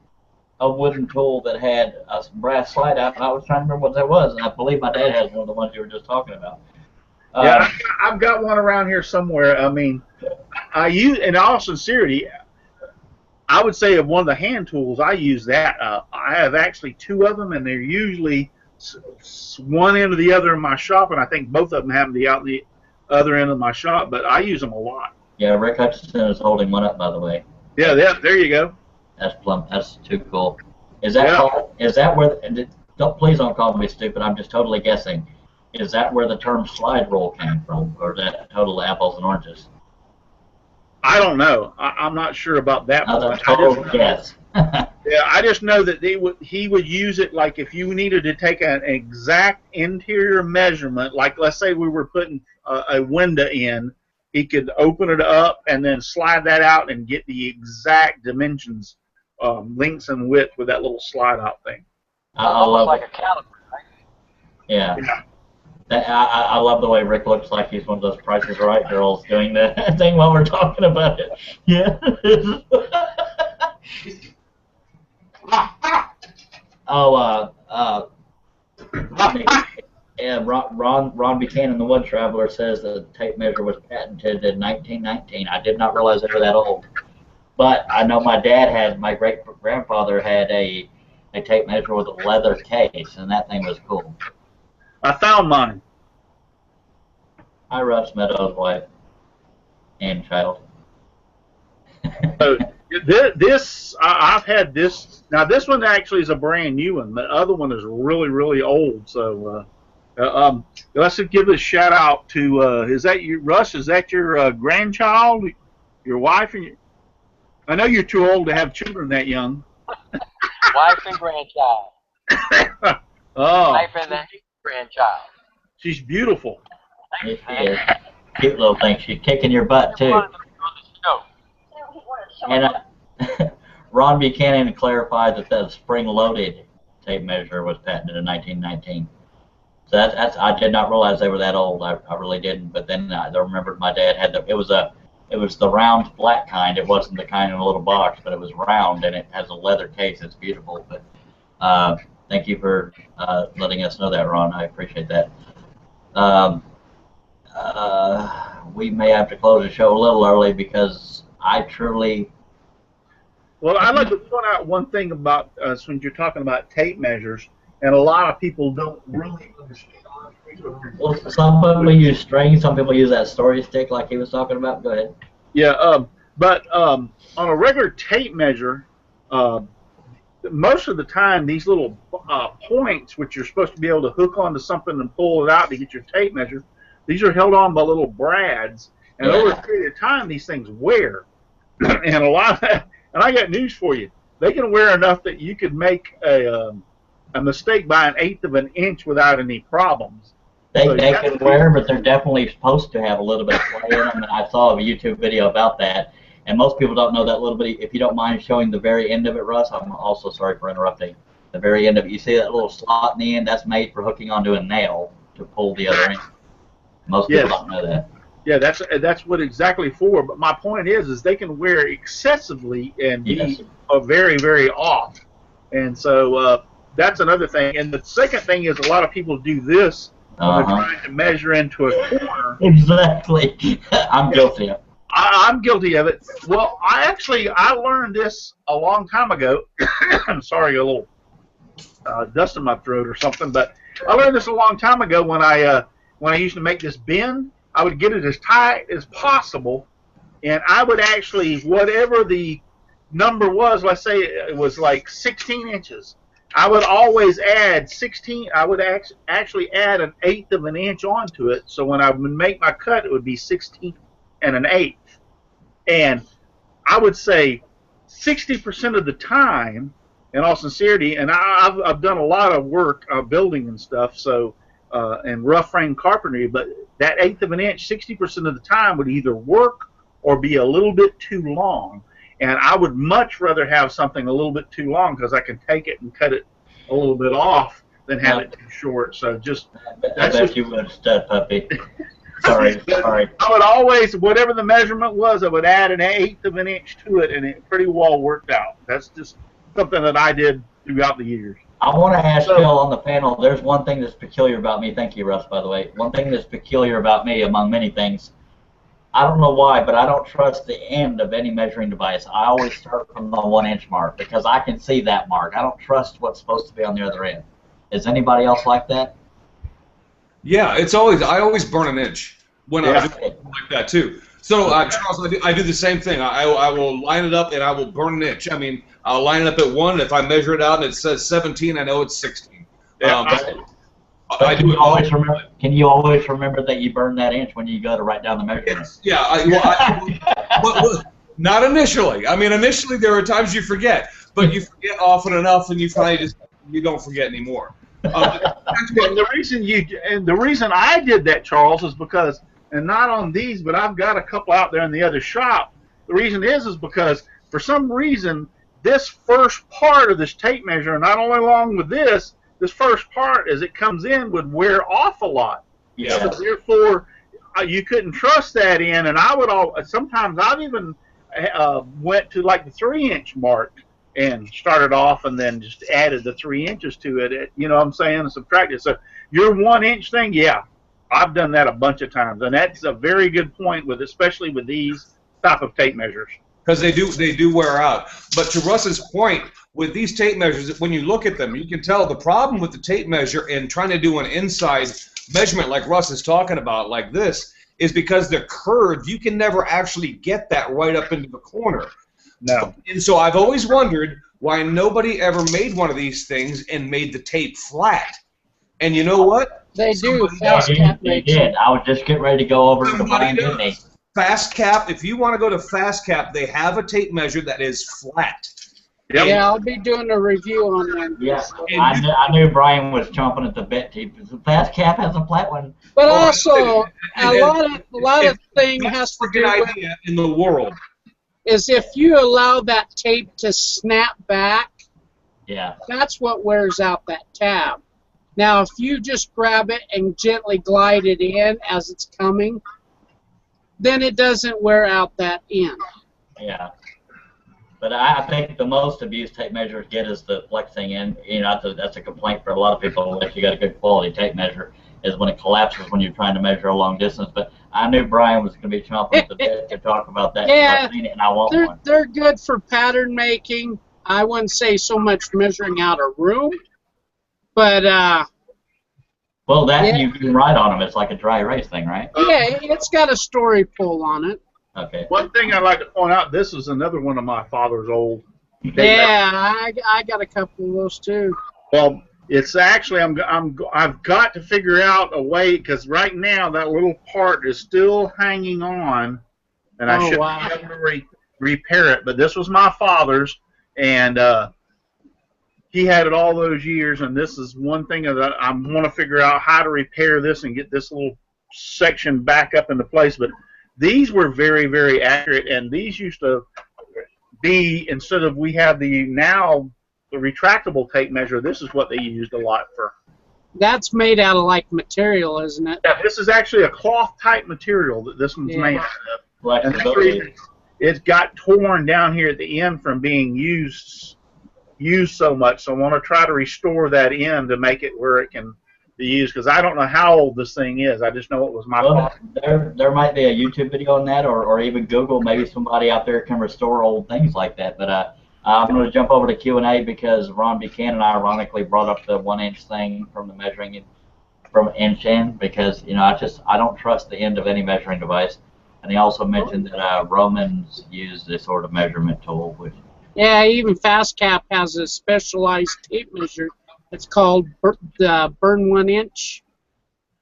a wooden tool that had a brass slide out, and I was trying to remember what that was, and I believe my dad has one of the ones you were just talking about. I've got one around here somewhere. I mean, I use, in all sincerity, I would say of one of the hand tools, I use that. I have actually 2 of them, and they're usually one end or the other in my shop, and I think both of them have the other end of my shop, but I use them a lot. Yeah, Rick Hutchinson is holding one up, by the way. Yeah, there you go. That's too cool. Is that where? Please don't call me stupid. I'm just totally guessing. Is that where the term slide rule came from, or is that total apples and oranges? I don't know. I'm not sure about that one. Total guess. Yeah, I just know that he would use it like if you needed to take an exact interior measurement, like let's say we were putting a window in, he could open it up and then slide that out and get the exact dimensions, lengths and width with that little slide out thing. I love like it. a caliper, right? Yeah. I love the way Rick looks like he's one of those Price is Right girls doing that thing while we're talking about it. Yeah. Ron Buchanan, the Wood Traveler, says the tape measure was patented in 1919. I did not realize they were that old. But I know my great-grandfather had a tape measure with a leather case, and that thing was cool. I found mine. Hi, Russ Meadows' wife and child. So I've had this. Now this one actually is a brand new one. The other one is really, really old. So Let's give a shout out to is that you, Russ? Is that your grandchild, your wife, and your, I know you're too old to have children that young. Wife and grandchild. Oh, Wife and the grandchild. she's beautiful. Yes, she is. Cute little thing. She's kicking your butt too. On the show. And Ron Buchanan clarified that the spring-loaded tape measure was patented in 1919. So that's I did not realize they were that old. I really didn't. But then I remembered my dad had it was the round black kind. It wasn't the kind in a little box, but it was round and it has a leather case. It's beautiful. But thank you for letting us know that, Ron. I appreciate that. We may have to close the show a little early because I truly. Well, I'd like to point out one thing about when you're talking about tape measures, and a lot of people don't really understand. Well, some people use string, some people use that story stick like he was talking about. Go ahead. Yeah, but on a regular tape measure, most of the time these little points, which you're supposed to be able to hook onto something and pull it out to get your tape measure, these are held on by little brads, and over a period of time these things wear. And and I got news for you. They can wear enough that you could make a mistake by 1/8 of an inch without any problems. They So can wear, but they're definitely supposed to have a little bit of play in them. And I saw a YouTube video about that. And most people don't know that little bit. If you don't mind showing the very end of it, Russ, I'm also sorry for interrupting. The very end of it, you see that little slot in the end? That's made for hooking onto a nail to pull the other end. Most people don't know that. Yeah, that's what exactly for. But my point is they can wear excessively and be very, very off. And so that's another thing. And the second thing is a lot of people do this when they're trying to measure into a corner. Exactly. I'm guilty of it. I'm guilty of it. Well, I learned this a long time ago. I'm sorry, a little dust in my throat or something, but I learned this a long time ago when I used to make this bend. I would get it as tight as possible, and I would actually, whatever the number was, let's say it was like 16 inches, I would always add 16. I would actually add 1/8 of an inch onto it, so when I would make my cut, it would be 16 and 1/8. And I would say 60% of the time, in all sincerity, and I've done a lot of work building and stuff, so and rough frame carpentry, but that 1/8 of an inch, 60% of the time would either work or be a little bit too long. And I would much rather have something a little bit too long because I can take it and cut it a little bit off than have it too short. So just I bet you would, stud puppy. Sorry. I would always, whatever the measurement was, I would add 1/8 of an inch to it, and it pretty well worked out. That's just something that I did throughout the years. I want to ask Phil on the panel, there's one thing that's peculiar about me. Thank you, Russ, by the way. One thing that's peculiar about me, among many things, I don't know why, but I don't trust the end of any measuring device. I always start from the 1-inch mark because I can see that mark. I don't trust what's supposed to be on the other end. Is anybody else like that? Yeah, I always burn an inch when I do like that too. So Charles, I do the same thing. I will line it up and I will burn an inch. I mean, I'll line it up at 1. If I measure it out and it says 17, I know it's 16. But can you always remember that you burned that inch when you go to write down the measurement? Not initially. I mean, initially there are times you forget, but you forget often enough, and you don't forget anymore. And the reason I did that, Charles, is because, and not on these, but I've got a couple out there in the other shop. The reason is because for some reason this first part of this tape measure, not only along with this first part as it comes in would wear off a lot. Yeah. So therefore, you couldn't trust that in, and I would sometimes I've even went to like the 3-inch mark and started off and then just added the 3 inches to it. You know what I'm saying? And subtracted. So your 1-inch thing, yeah, I've done that a bunch of times, and that's a very good point especially with these type of tape measures. Because they do wear out. But to Russ's point, with these tape measures, when you look at them, you can tell the problem with the tape measure and trying to do an inside measurement like Russ is talking about, like this, is because they're curved. You can never actually get that right up into the corner. No. And so I've always wondered why nobody ever made one of these things and made the tape flat. And you know what? They do. Somebody Fast He Cap did. He makes did. them. I was just getting ready to go over to Somebody Brian, didn't he? does. Fast Cap, if you want to go to Fast Cap, they have a tape measure that is flat. Yep. Yeah, I'll be doing a review on them. Yeah, And I knew Brian was chomping at the bit. Fast Cap has a flat one. But Oh, also, and- a lot of thing Best has to freaking do with idea in the world. is if you allow that tape to snap back, Yeah. that's what wears out that tab. Now, if you just grab it and gently glide it in as it's coming, then it doesn't wear out that end. Yeah. But I think the most abuse tape measures get is the flexing in. You know, that's a complaint for a lot of people. Unless you got a good quality tape measure, is when it collapses when you're trying to measure a long distance. But I knew Brian was going to be chomping at the bit to talk about that. 'Cause Yeah, I've seen it and I want one. they're good for pattern making. I wouldn't say so much measuring out a room, but Well, that yeah. you can write on them. It's like a dry erase thing, right? Yeah, it's got a story pull on it. Okay. One thing I'd like to point out, this is another one of my father's old. Yeah, I got a couple of those too. Well, it's actually I've got to figure out a way, because right now that little part is still hanging on, and I Oh, should wow. be able to repair it. But this was my father's, and he had it all those years. And this is one thing that I want to figure out how to repair this and get this little section back up into place. But these were very, very accurate, and these used to be, instead of we have the retractable tape measure, this is what they used a lot for. That's made out of like material, isn't it? Yeah, this is actually a cloth type material that this one's Yeah. made out of. And that's the Flexibility. reason it's got torn down here at the end from being used so much. So I want to try to restore that end to make it where it can be used, because I don't know how old this thing is. I just know it was my Well, father. there might be a YouTube video on that, or even Google. Maybe somebody out there can restore old things like that. But I'm going to jump over to Q&A because Ron Buchanan ironically brought up the 1-inch thing from the measuring it from inch in, because I don't trust the end of any measuring device. And he also mentioned that Romans used this sort of measurement tool, which Yeah, even Fast Cap has a specialized tape measure. It's called the Burn 1 inch,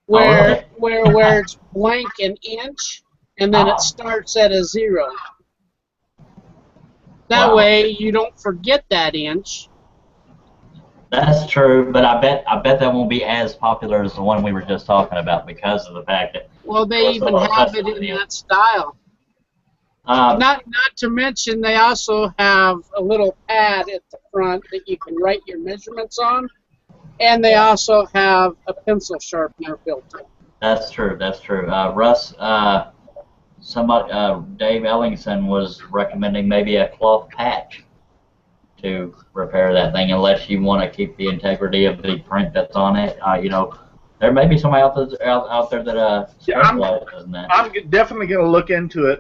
where it's blank an inch, and then it starts at a 0. That Wow. way you don't forget that inch. that's true. But I bet that won't be as popular as the one we were just talking about because of the fact that. Well, they Well, even some have of it us- in that style. Not to mention, they also have a little pad at the front that you can write your measurements on, and they also have a pencil sharpener built in. That's true. That's true. Russ, Dave Ellingson was recommending maybe a cloth patch to repair that thing, unless you want to keep the integrity of the print that's on it. There may be somebody out there that specializes in that. I'm definitely going to look into it.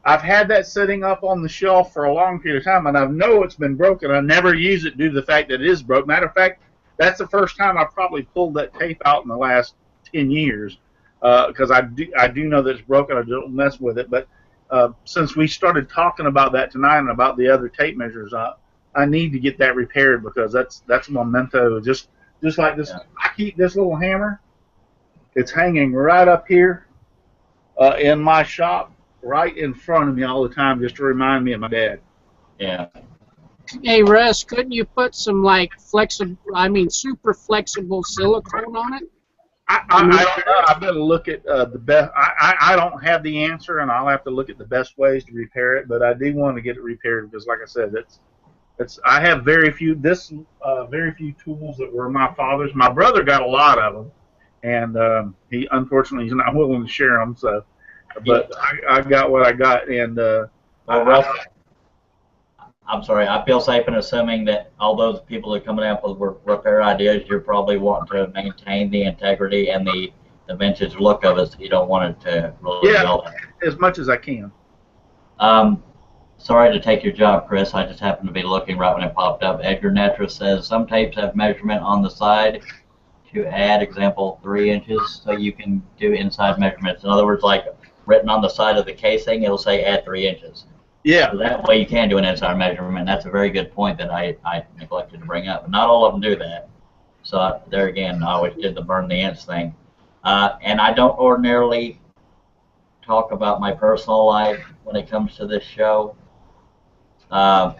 I've had that sitting up on the shelf for a long period of time, and I know it's been broken. I never use it due to the fact that it is broke. Matter of fact, that's the first time I probably pulled that tape out in the last 10 years, because I do know that it's broken. I don't mess with it. But since we started talking about that tonight and about the other tape measures, I need to get that repaired, because that's a memento. Just like this, I keep this little hammer. It's hanging right up here in my shop, right in front of me all the time, just to remind me of my dad. Yeah. Hey, Russ, couldn't you put some super flexible silicone on it? I don't know. I've got to look at the best. I don't have the answer, and I'll have to look at the best ways to repair it. But I do want to get it repaired, because, like I said, I have very few tools that were my father's. My brother got a lot of them, and he unfortunately is not willing to share them. So, but I got what I got, and Well, Russ, I'm sorry. I feel safe in assuming that all those people that are coming up with repair ideas, you're probably wanting to maintain the integrity and the vintage look of it. So you don't want it to really go. As much as I can. Sorry to take your job, Chris. I just happened to be looking right when it popped up. Edgar Netra says some tapes have measurement on the side to add, example, 3 inches, so you can do inside measurements. In other words, like written on the side of the casing, it'll say add 3 inches. Yeah. So that way you can do an inside measurement. That's a very good point that I neglected to bring up. But not all of them do that. So there again, I always did the burn the ants thing. And I don't ordinarily talk about my personal life when it comes to this show. And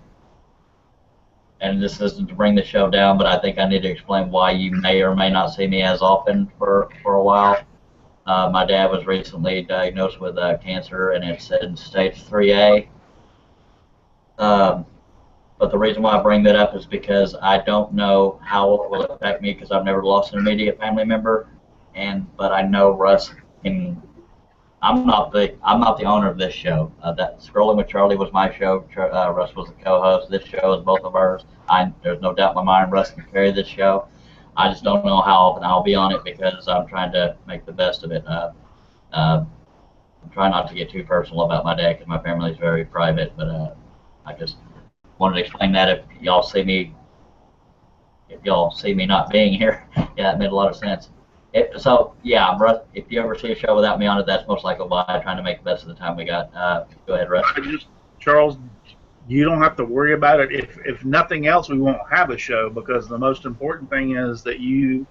this isn't to bring the show down, but I think I need to explain why you may or may not see me as often for a while. My dad was recently diagnosed with cancer, and it's in stage 3A. But the reason why I bring that up is because I don't know how it will affect me, because I've never lost an immediate family member, but I know Russ can. I'm not the owner of this show. That Scrolling with Charlie was my show. Russ was the co-host. This show is both of ours. There's no doubt in my mind Russ can carry this show. I just don't know how often I'll be on it, because I'm trying to make the best of it. I'm trying not to get too personal about my dad, because my family is very private. But I just wanted to explain that if y'all see me not being here. Yeah, it made a lot of sense. So yeah, Russ, if you ever see a show without me on it, that's most likely why I'm trying to make the best of the time we got. Go ahead, Russ. Charles, you don't have to worry about it. If nothing else, we won't have a show, because the most important thing is that you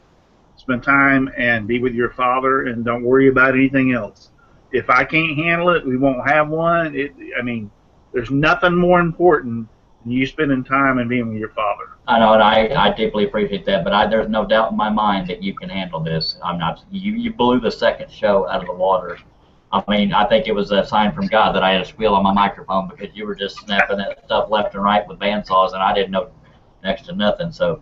spend time and be with your father, and don't worry about anything else. If I can't handle it, we won't have one. I mean, there's nothing more important than you spending time and being with your father. I know, and I deeply appreciate that, but there's no doubt in my mind that you can handle this. I'm not. You blew the second show out of the water. I mean, I think it was a sign from God that I had a squeal on my microphone, because you were just snapping that stuff left and right with bandsaws, and I didn't know next to nothing. So,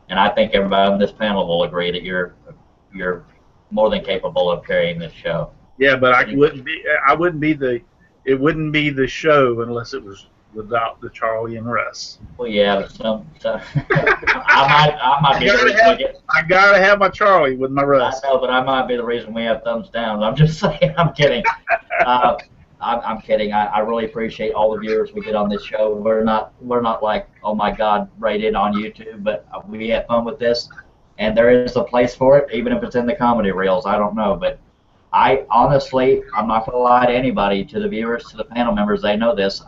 and I think everybody on this panel will agree that you're more than capable of carrying this show. Yeah, but it wouldn't be the show unless it was without the Charlie and Russ. Well, yeah, but I might be the reason I gotta have my Charlie with my Russ. I know, but I might be the reason we have thumbs down. I'm just saying. I'm kidding. I'm kidding. I really appreciate all the viewers we get on this show. We're not like, oh my God, rated on YouTube, but we have fun with this, and there is a place for it, even if it's in the comedy reels. I don't know, but I honestly, I'm not going to lie to anybody, to the viewers, to the panel members, they know this.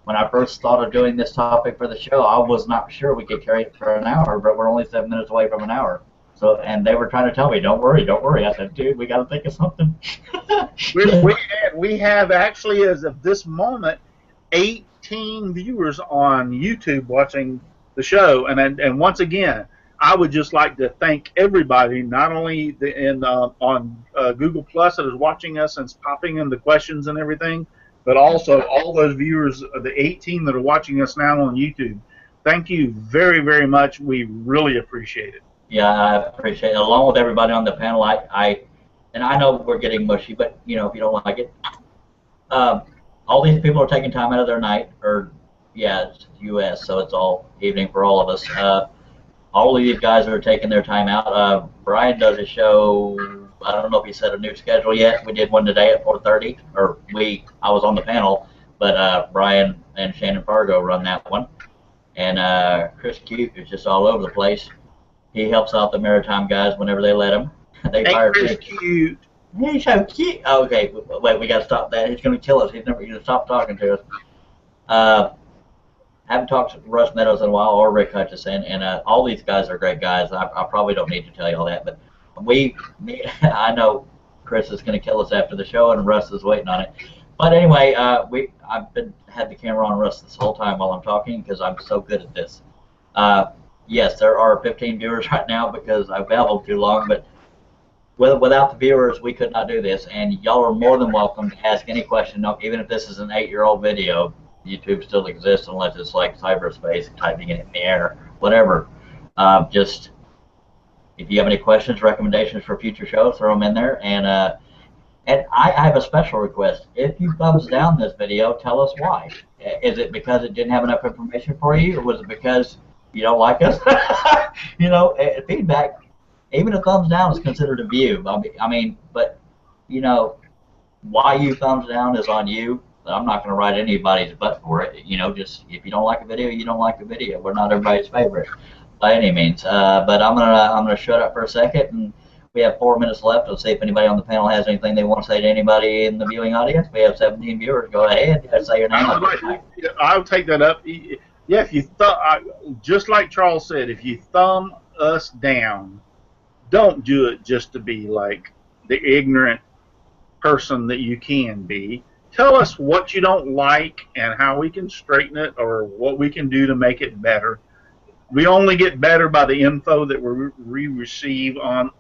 When I first thought of doing this topic for the show, I was not sure we could carry it for an hour, but we're only 7 minutes away from an hour. So, and they were trying to tell me, don't worry, don't worry. I said, dude, we got to think of something. we have actually, as of this moment, 18 viewers on YouTube watching the show. And once again, I would just like to thank everybody, not only on Google Plus that is watching us and popping in the questions and everything, but also all those viewers, the 18 that are watching us now on YouTube. Thank you very, very much. We really appreciate it. Yeah, I appreciate it. Along with everybody on the panel, and I know we're getting mushy, but if you don't like it, all these people are taking time out of their night, it's U.S., so it's all evening for all of us. All of these guys are taking their time out. Brian does a show. I don't know if he set a new schedule yet. We did one today at 4:30, I was on the panel, but Brian and Shannon Fargo run that one. And Chris Cute is just all over the place. He helps out the Maritime guys whenever they let him. They hey, Chris Cute. He's so cute. Okay, wait, we got to stop that. He's going to kill us. He's never going to stop talking to us. Haven't talked to Russ Meadows in a while, or Rick Hutchison, and all these guys are great guys. I probably don't need to tell you all that, but I know Chris is going to kill us after the show, and Russ is waiting on it. But anyway, I've had the camera on Russ this whole time while I'm talking, because I'm so good at this. Yes, there are 15 viewers right now because I babbled too long, but without the viewers, we could not do this. And y'all are more than welcome to ask any question, even if this is an 8-year-old video. YouTube still exists unless it's like cyberspace, typing it in the air, whatever. Just if you have any questions, recommendations for future shows, throw them in there. And I have a special request. If you thumbs down this video, tell us why. Is it because it didn't have enough information for you, or was it because you don't like us? Feedback, even a thumbs down is considered a view. I mean, but why you thumbs down is on you. I'm not going to write anybody's butt for it. Just if you don't like a video, you don't like a video. We're not everybody's favorite by any means. But I'm gonna shut up for a second, and we have 4 minutes left. Let's see if anybody on the panel has anything they want to say to anybody in the viewing audience. We have 17 viewers. Go ahead. Say your name. I'll take that up. Yeah, if you just like Charles said, if you thumb us down, don't do it just to be like the ignorant person that you can be. Tell us what you don't like and how we can straighten it or what we can do to make it better. We only get better by the info that we receive on,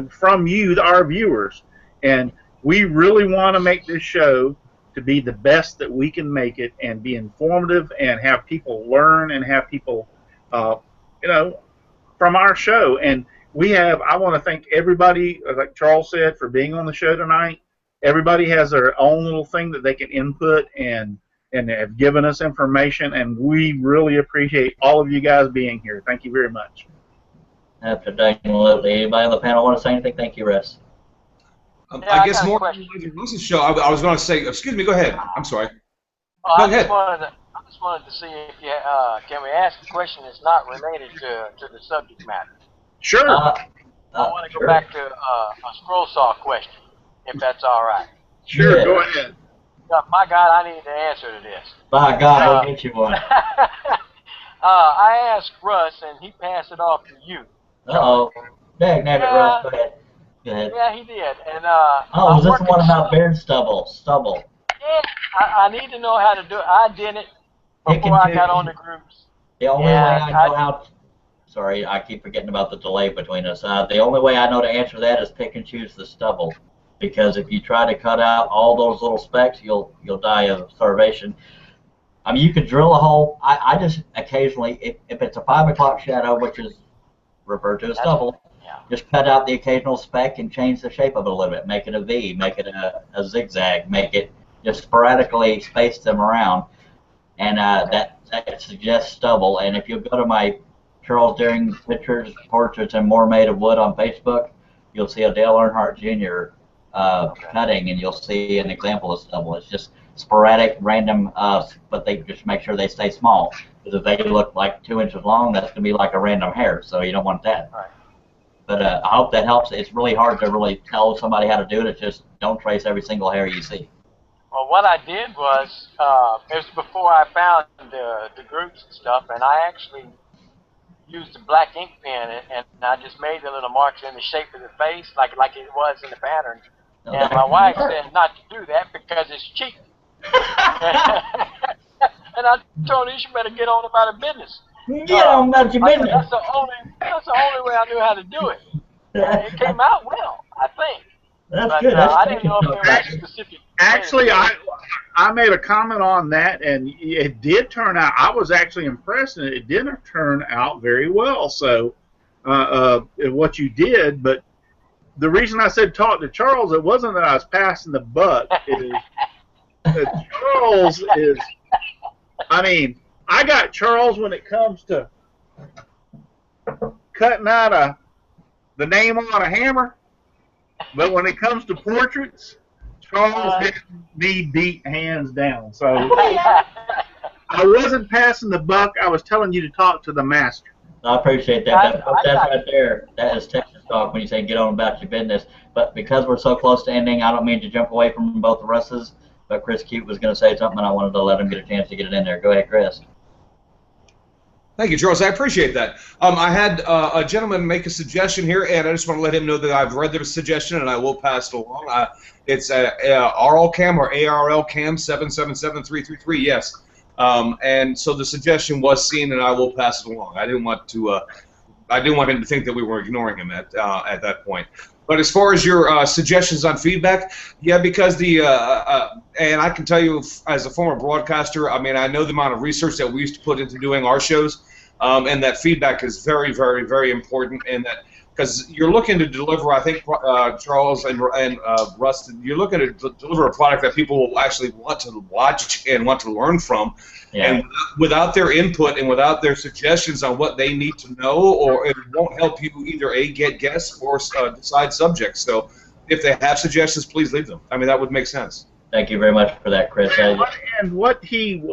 from you, our viewers. And we really want to make this show to be the best that we can make it and be informative and have people learn and have people, from our show. And I want to thank everybody, like Charles said, for being on the show tonight. Everybody has their own little thing that they can input and have given us information, and we really appreciate all of you guys being here. Thank you very much. Absolutely. Anybody on the panel want to say anything? Thank you, Russ. I guess more than Russ's show, I was going to say, excuse me, go ahead. I'm sorry. Go ahead. I just wanted to see if you can we ask a question that's not related to the subject matter. Sure. I want to go back to a scroll saw question, if that's all right. Sure, Yeah. Go ahead. My God, I need the answer to this. By God, I'll get you one. I asked Russ, and he passed it off to you. Uh-oh. Dang, Russ, go ahead. Go ahead. Yeah, he did. And was this the one about beard stubble? Yeah, I need to know how to do it. I did it before I got on the groups. The only way I know how... Sorry, I keep forgetting about the delay between us. The only way I know to answer that is pick and choose the stubble. Because if you try to cut out all those little specks, you'll die of starvation. I mean, you could drill a hole. I just occasionally, if it's a 5 o'clock shadow, which is referred to as stubble, just cut out the occasional speck and change the shape of it a little bit. Make it a V, make it a zigzag, make it just sporadically space them around. And that suggests stubble. And if you go to my Charles Deering pictures, portraits, and more made of wood on Facebook, you'll see a Dale Earnhardt Jr. Cutting, and you'll see an example of stubble. It's just sporadic, random, but they just make sure they stay small. Because if they look like 2 inches long, that's going to be like a random hair, so you don't want that. Right. But I hope that helps. It's really hard to really tell somebody how to do it. It's just don't trace every single hair you see. Well, what I did was, it was before I found the groups and stuff, and I actually used a black ink pen, and I just made the little marks in the shape of the face, like it was in the pattern. And my wife said not to do that because it's cheap. And I told her, you better get on about her business. Get on about your business. That's the only way I knew how to do it. And it came out well, I think. That's good. I didn't know if there was a specific. Actually, I made a comment on that, and it did turn out. I was actually impressed, and it did turn out very well. So, what you did, but the reason I said talk to Charles, it wasn't that I was passing the buck. It is that Charles is. I mean, I got Charles when it comes to cutting out the name on a hammer, but when it comes to portraits, Charles had me beat hands down. So I wasn't passing the buck. I was telling you to talk to the master. I appreciate that. That's right there. That is Texas talk when you say get on about your business. But because we're so close to ending, I don't mean to jump away from both the Russes, but Chris Cute was going to say something, and I wanted to let him get a chance to get it in there. Go ahead, Chris. Thank you, Charles. I appreciate that. I had a gentleman make a suggestion here, and I just want to let him know that I've read their suggestion, and I will pass it along. It's RLCam or ARLCam 777333. Yes. And so the suggestion was seen, and I will pass it along. I didn't want him to think that we were ignoring him at that point. But as far as your suggestions on feedback, yeah, because and I can tell you as a former broadcaster, I mean, I know the amount of research that we used to put into doing our shows, and that feedback is very, very, very important. And that because you're looking to deliver, I think, Charles and Russ, you're looking to deliver a product that people will actually want to watch and want to learn from. Yeah. And without their input and without their suggestions on what they need to know, or it won't help you either get guests or decide subjects. So if they have suggestions, please leave them. I mean, that would make sense. Thank you very much for that, Chris. And what he,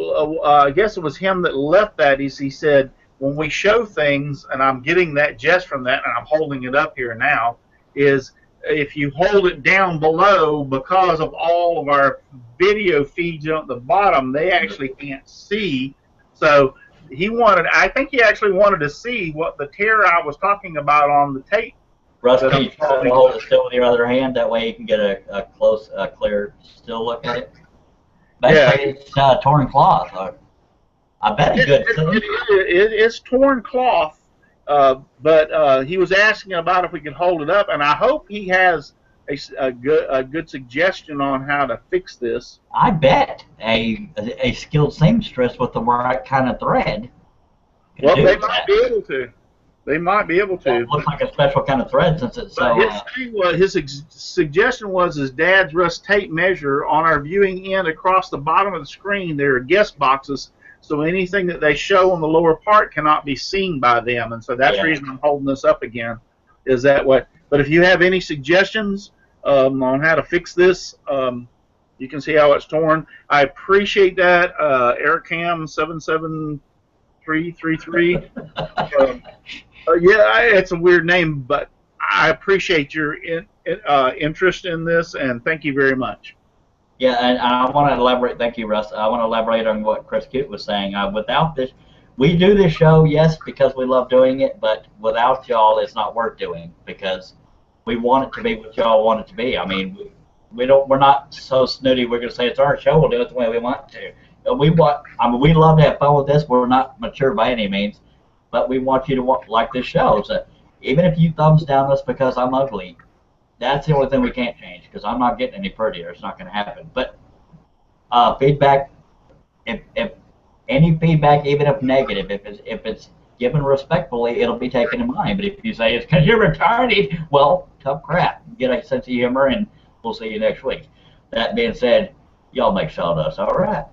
I guess it was him that left that, is he said, when we show things, and I'm getting that just from that, and I'm holding it up here now, is if you hold it down below, because of all of our video feeds at the bottom, they actually can't see. So he wanted. I think he actually wanted to see what the tear I was talking about on the tape. Russ, that can I'm you try to hold it still with your other hand? That way you can get a close, clear, still look at it. Basically, it's torn cloth. I bet he could see. It's torn cloth, but he was asking about if we could hold it up, and I hope he has a good suggestion on how to fix this. I bet a skilled seamstress with the right kind of thread can Well, do they that. might be able to. They might be able to. It looks like a special kind of thread since it's so. His suggestion was his dad's Russ tape measure on our viewing end across the bottom of the screen. There are guest boxes, so anything that they show on the lower part cannot be seen by them, and so that's the reason I'm holding this up again. Is that way? But if you have any suggestions on how to fix this, you can see how it's torn. I appreciate that, Ericam77333. Yeah, it's a weird name, but I appreciate your interest in this, and thank you very much. Yeah, and I want to elaborate. Thank you, Russ. I want to elaborate on what Chris Cute was saying. Without this, we do this show, yes, because we love doing it, but without y'all, it's not worth doing because we want it to be what y'all want it to be. I mean, we're not so snooty. We're going to say it's our show. We'll do it the way we want to. We love to have fun with this. We're not mature by any means. But we want you to like this show. So even if you thumbs down us because I'm ugly, that's the only thing we can't change because I'm not getting any prettier. It's not going to happen. But feedback, if any feedback, even if negative, if it's given respectfully, it'll be taken in mind. But if you say it's because you're retarded, well, tough crap. Get a sense of humor, and we'll see you next week. That being said, y'all make sawdust. All right.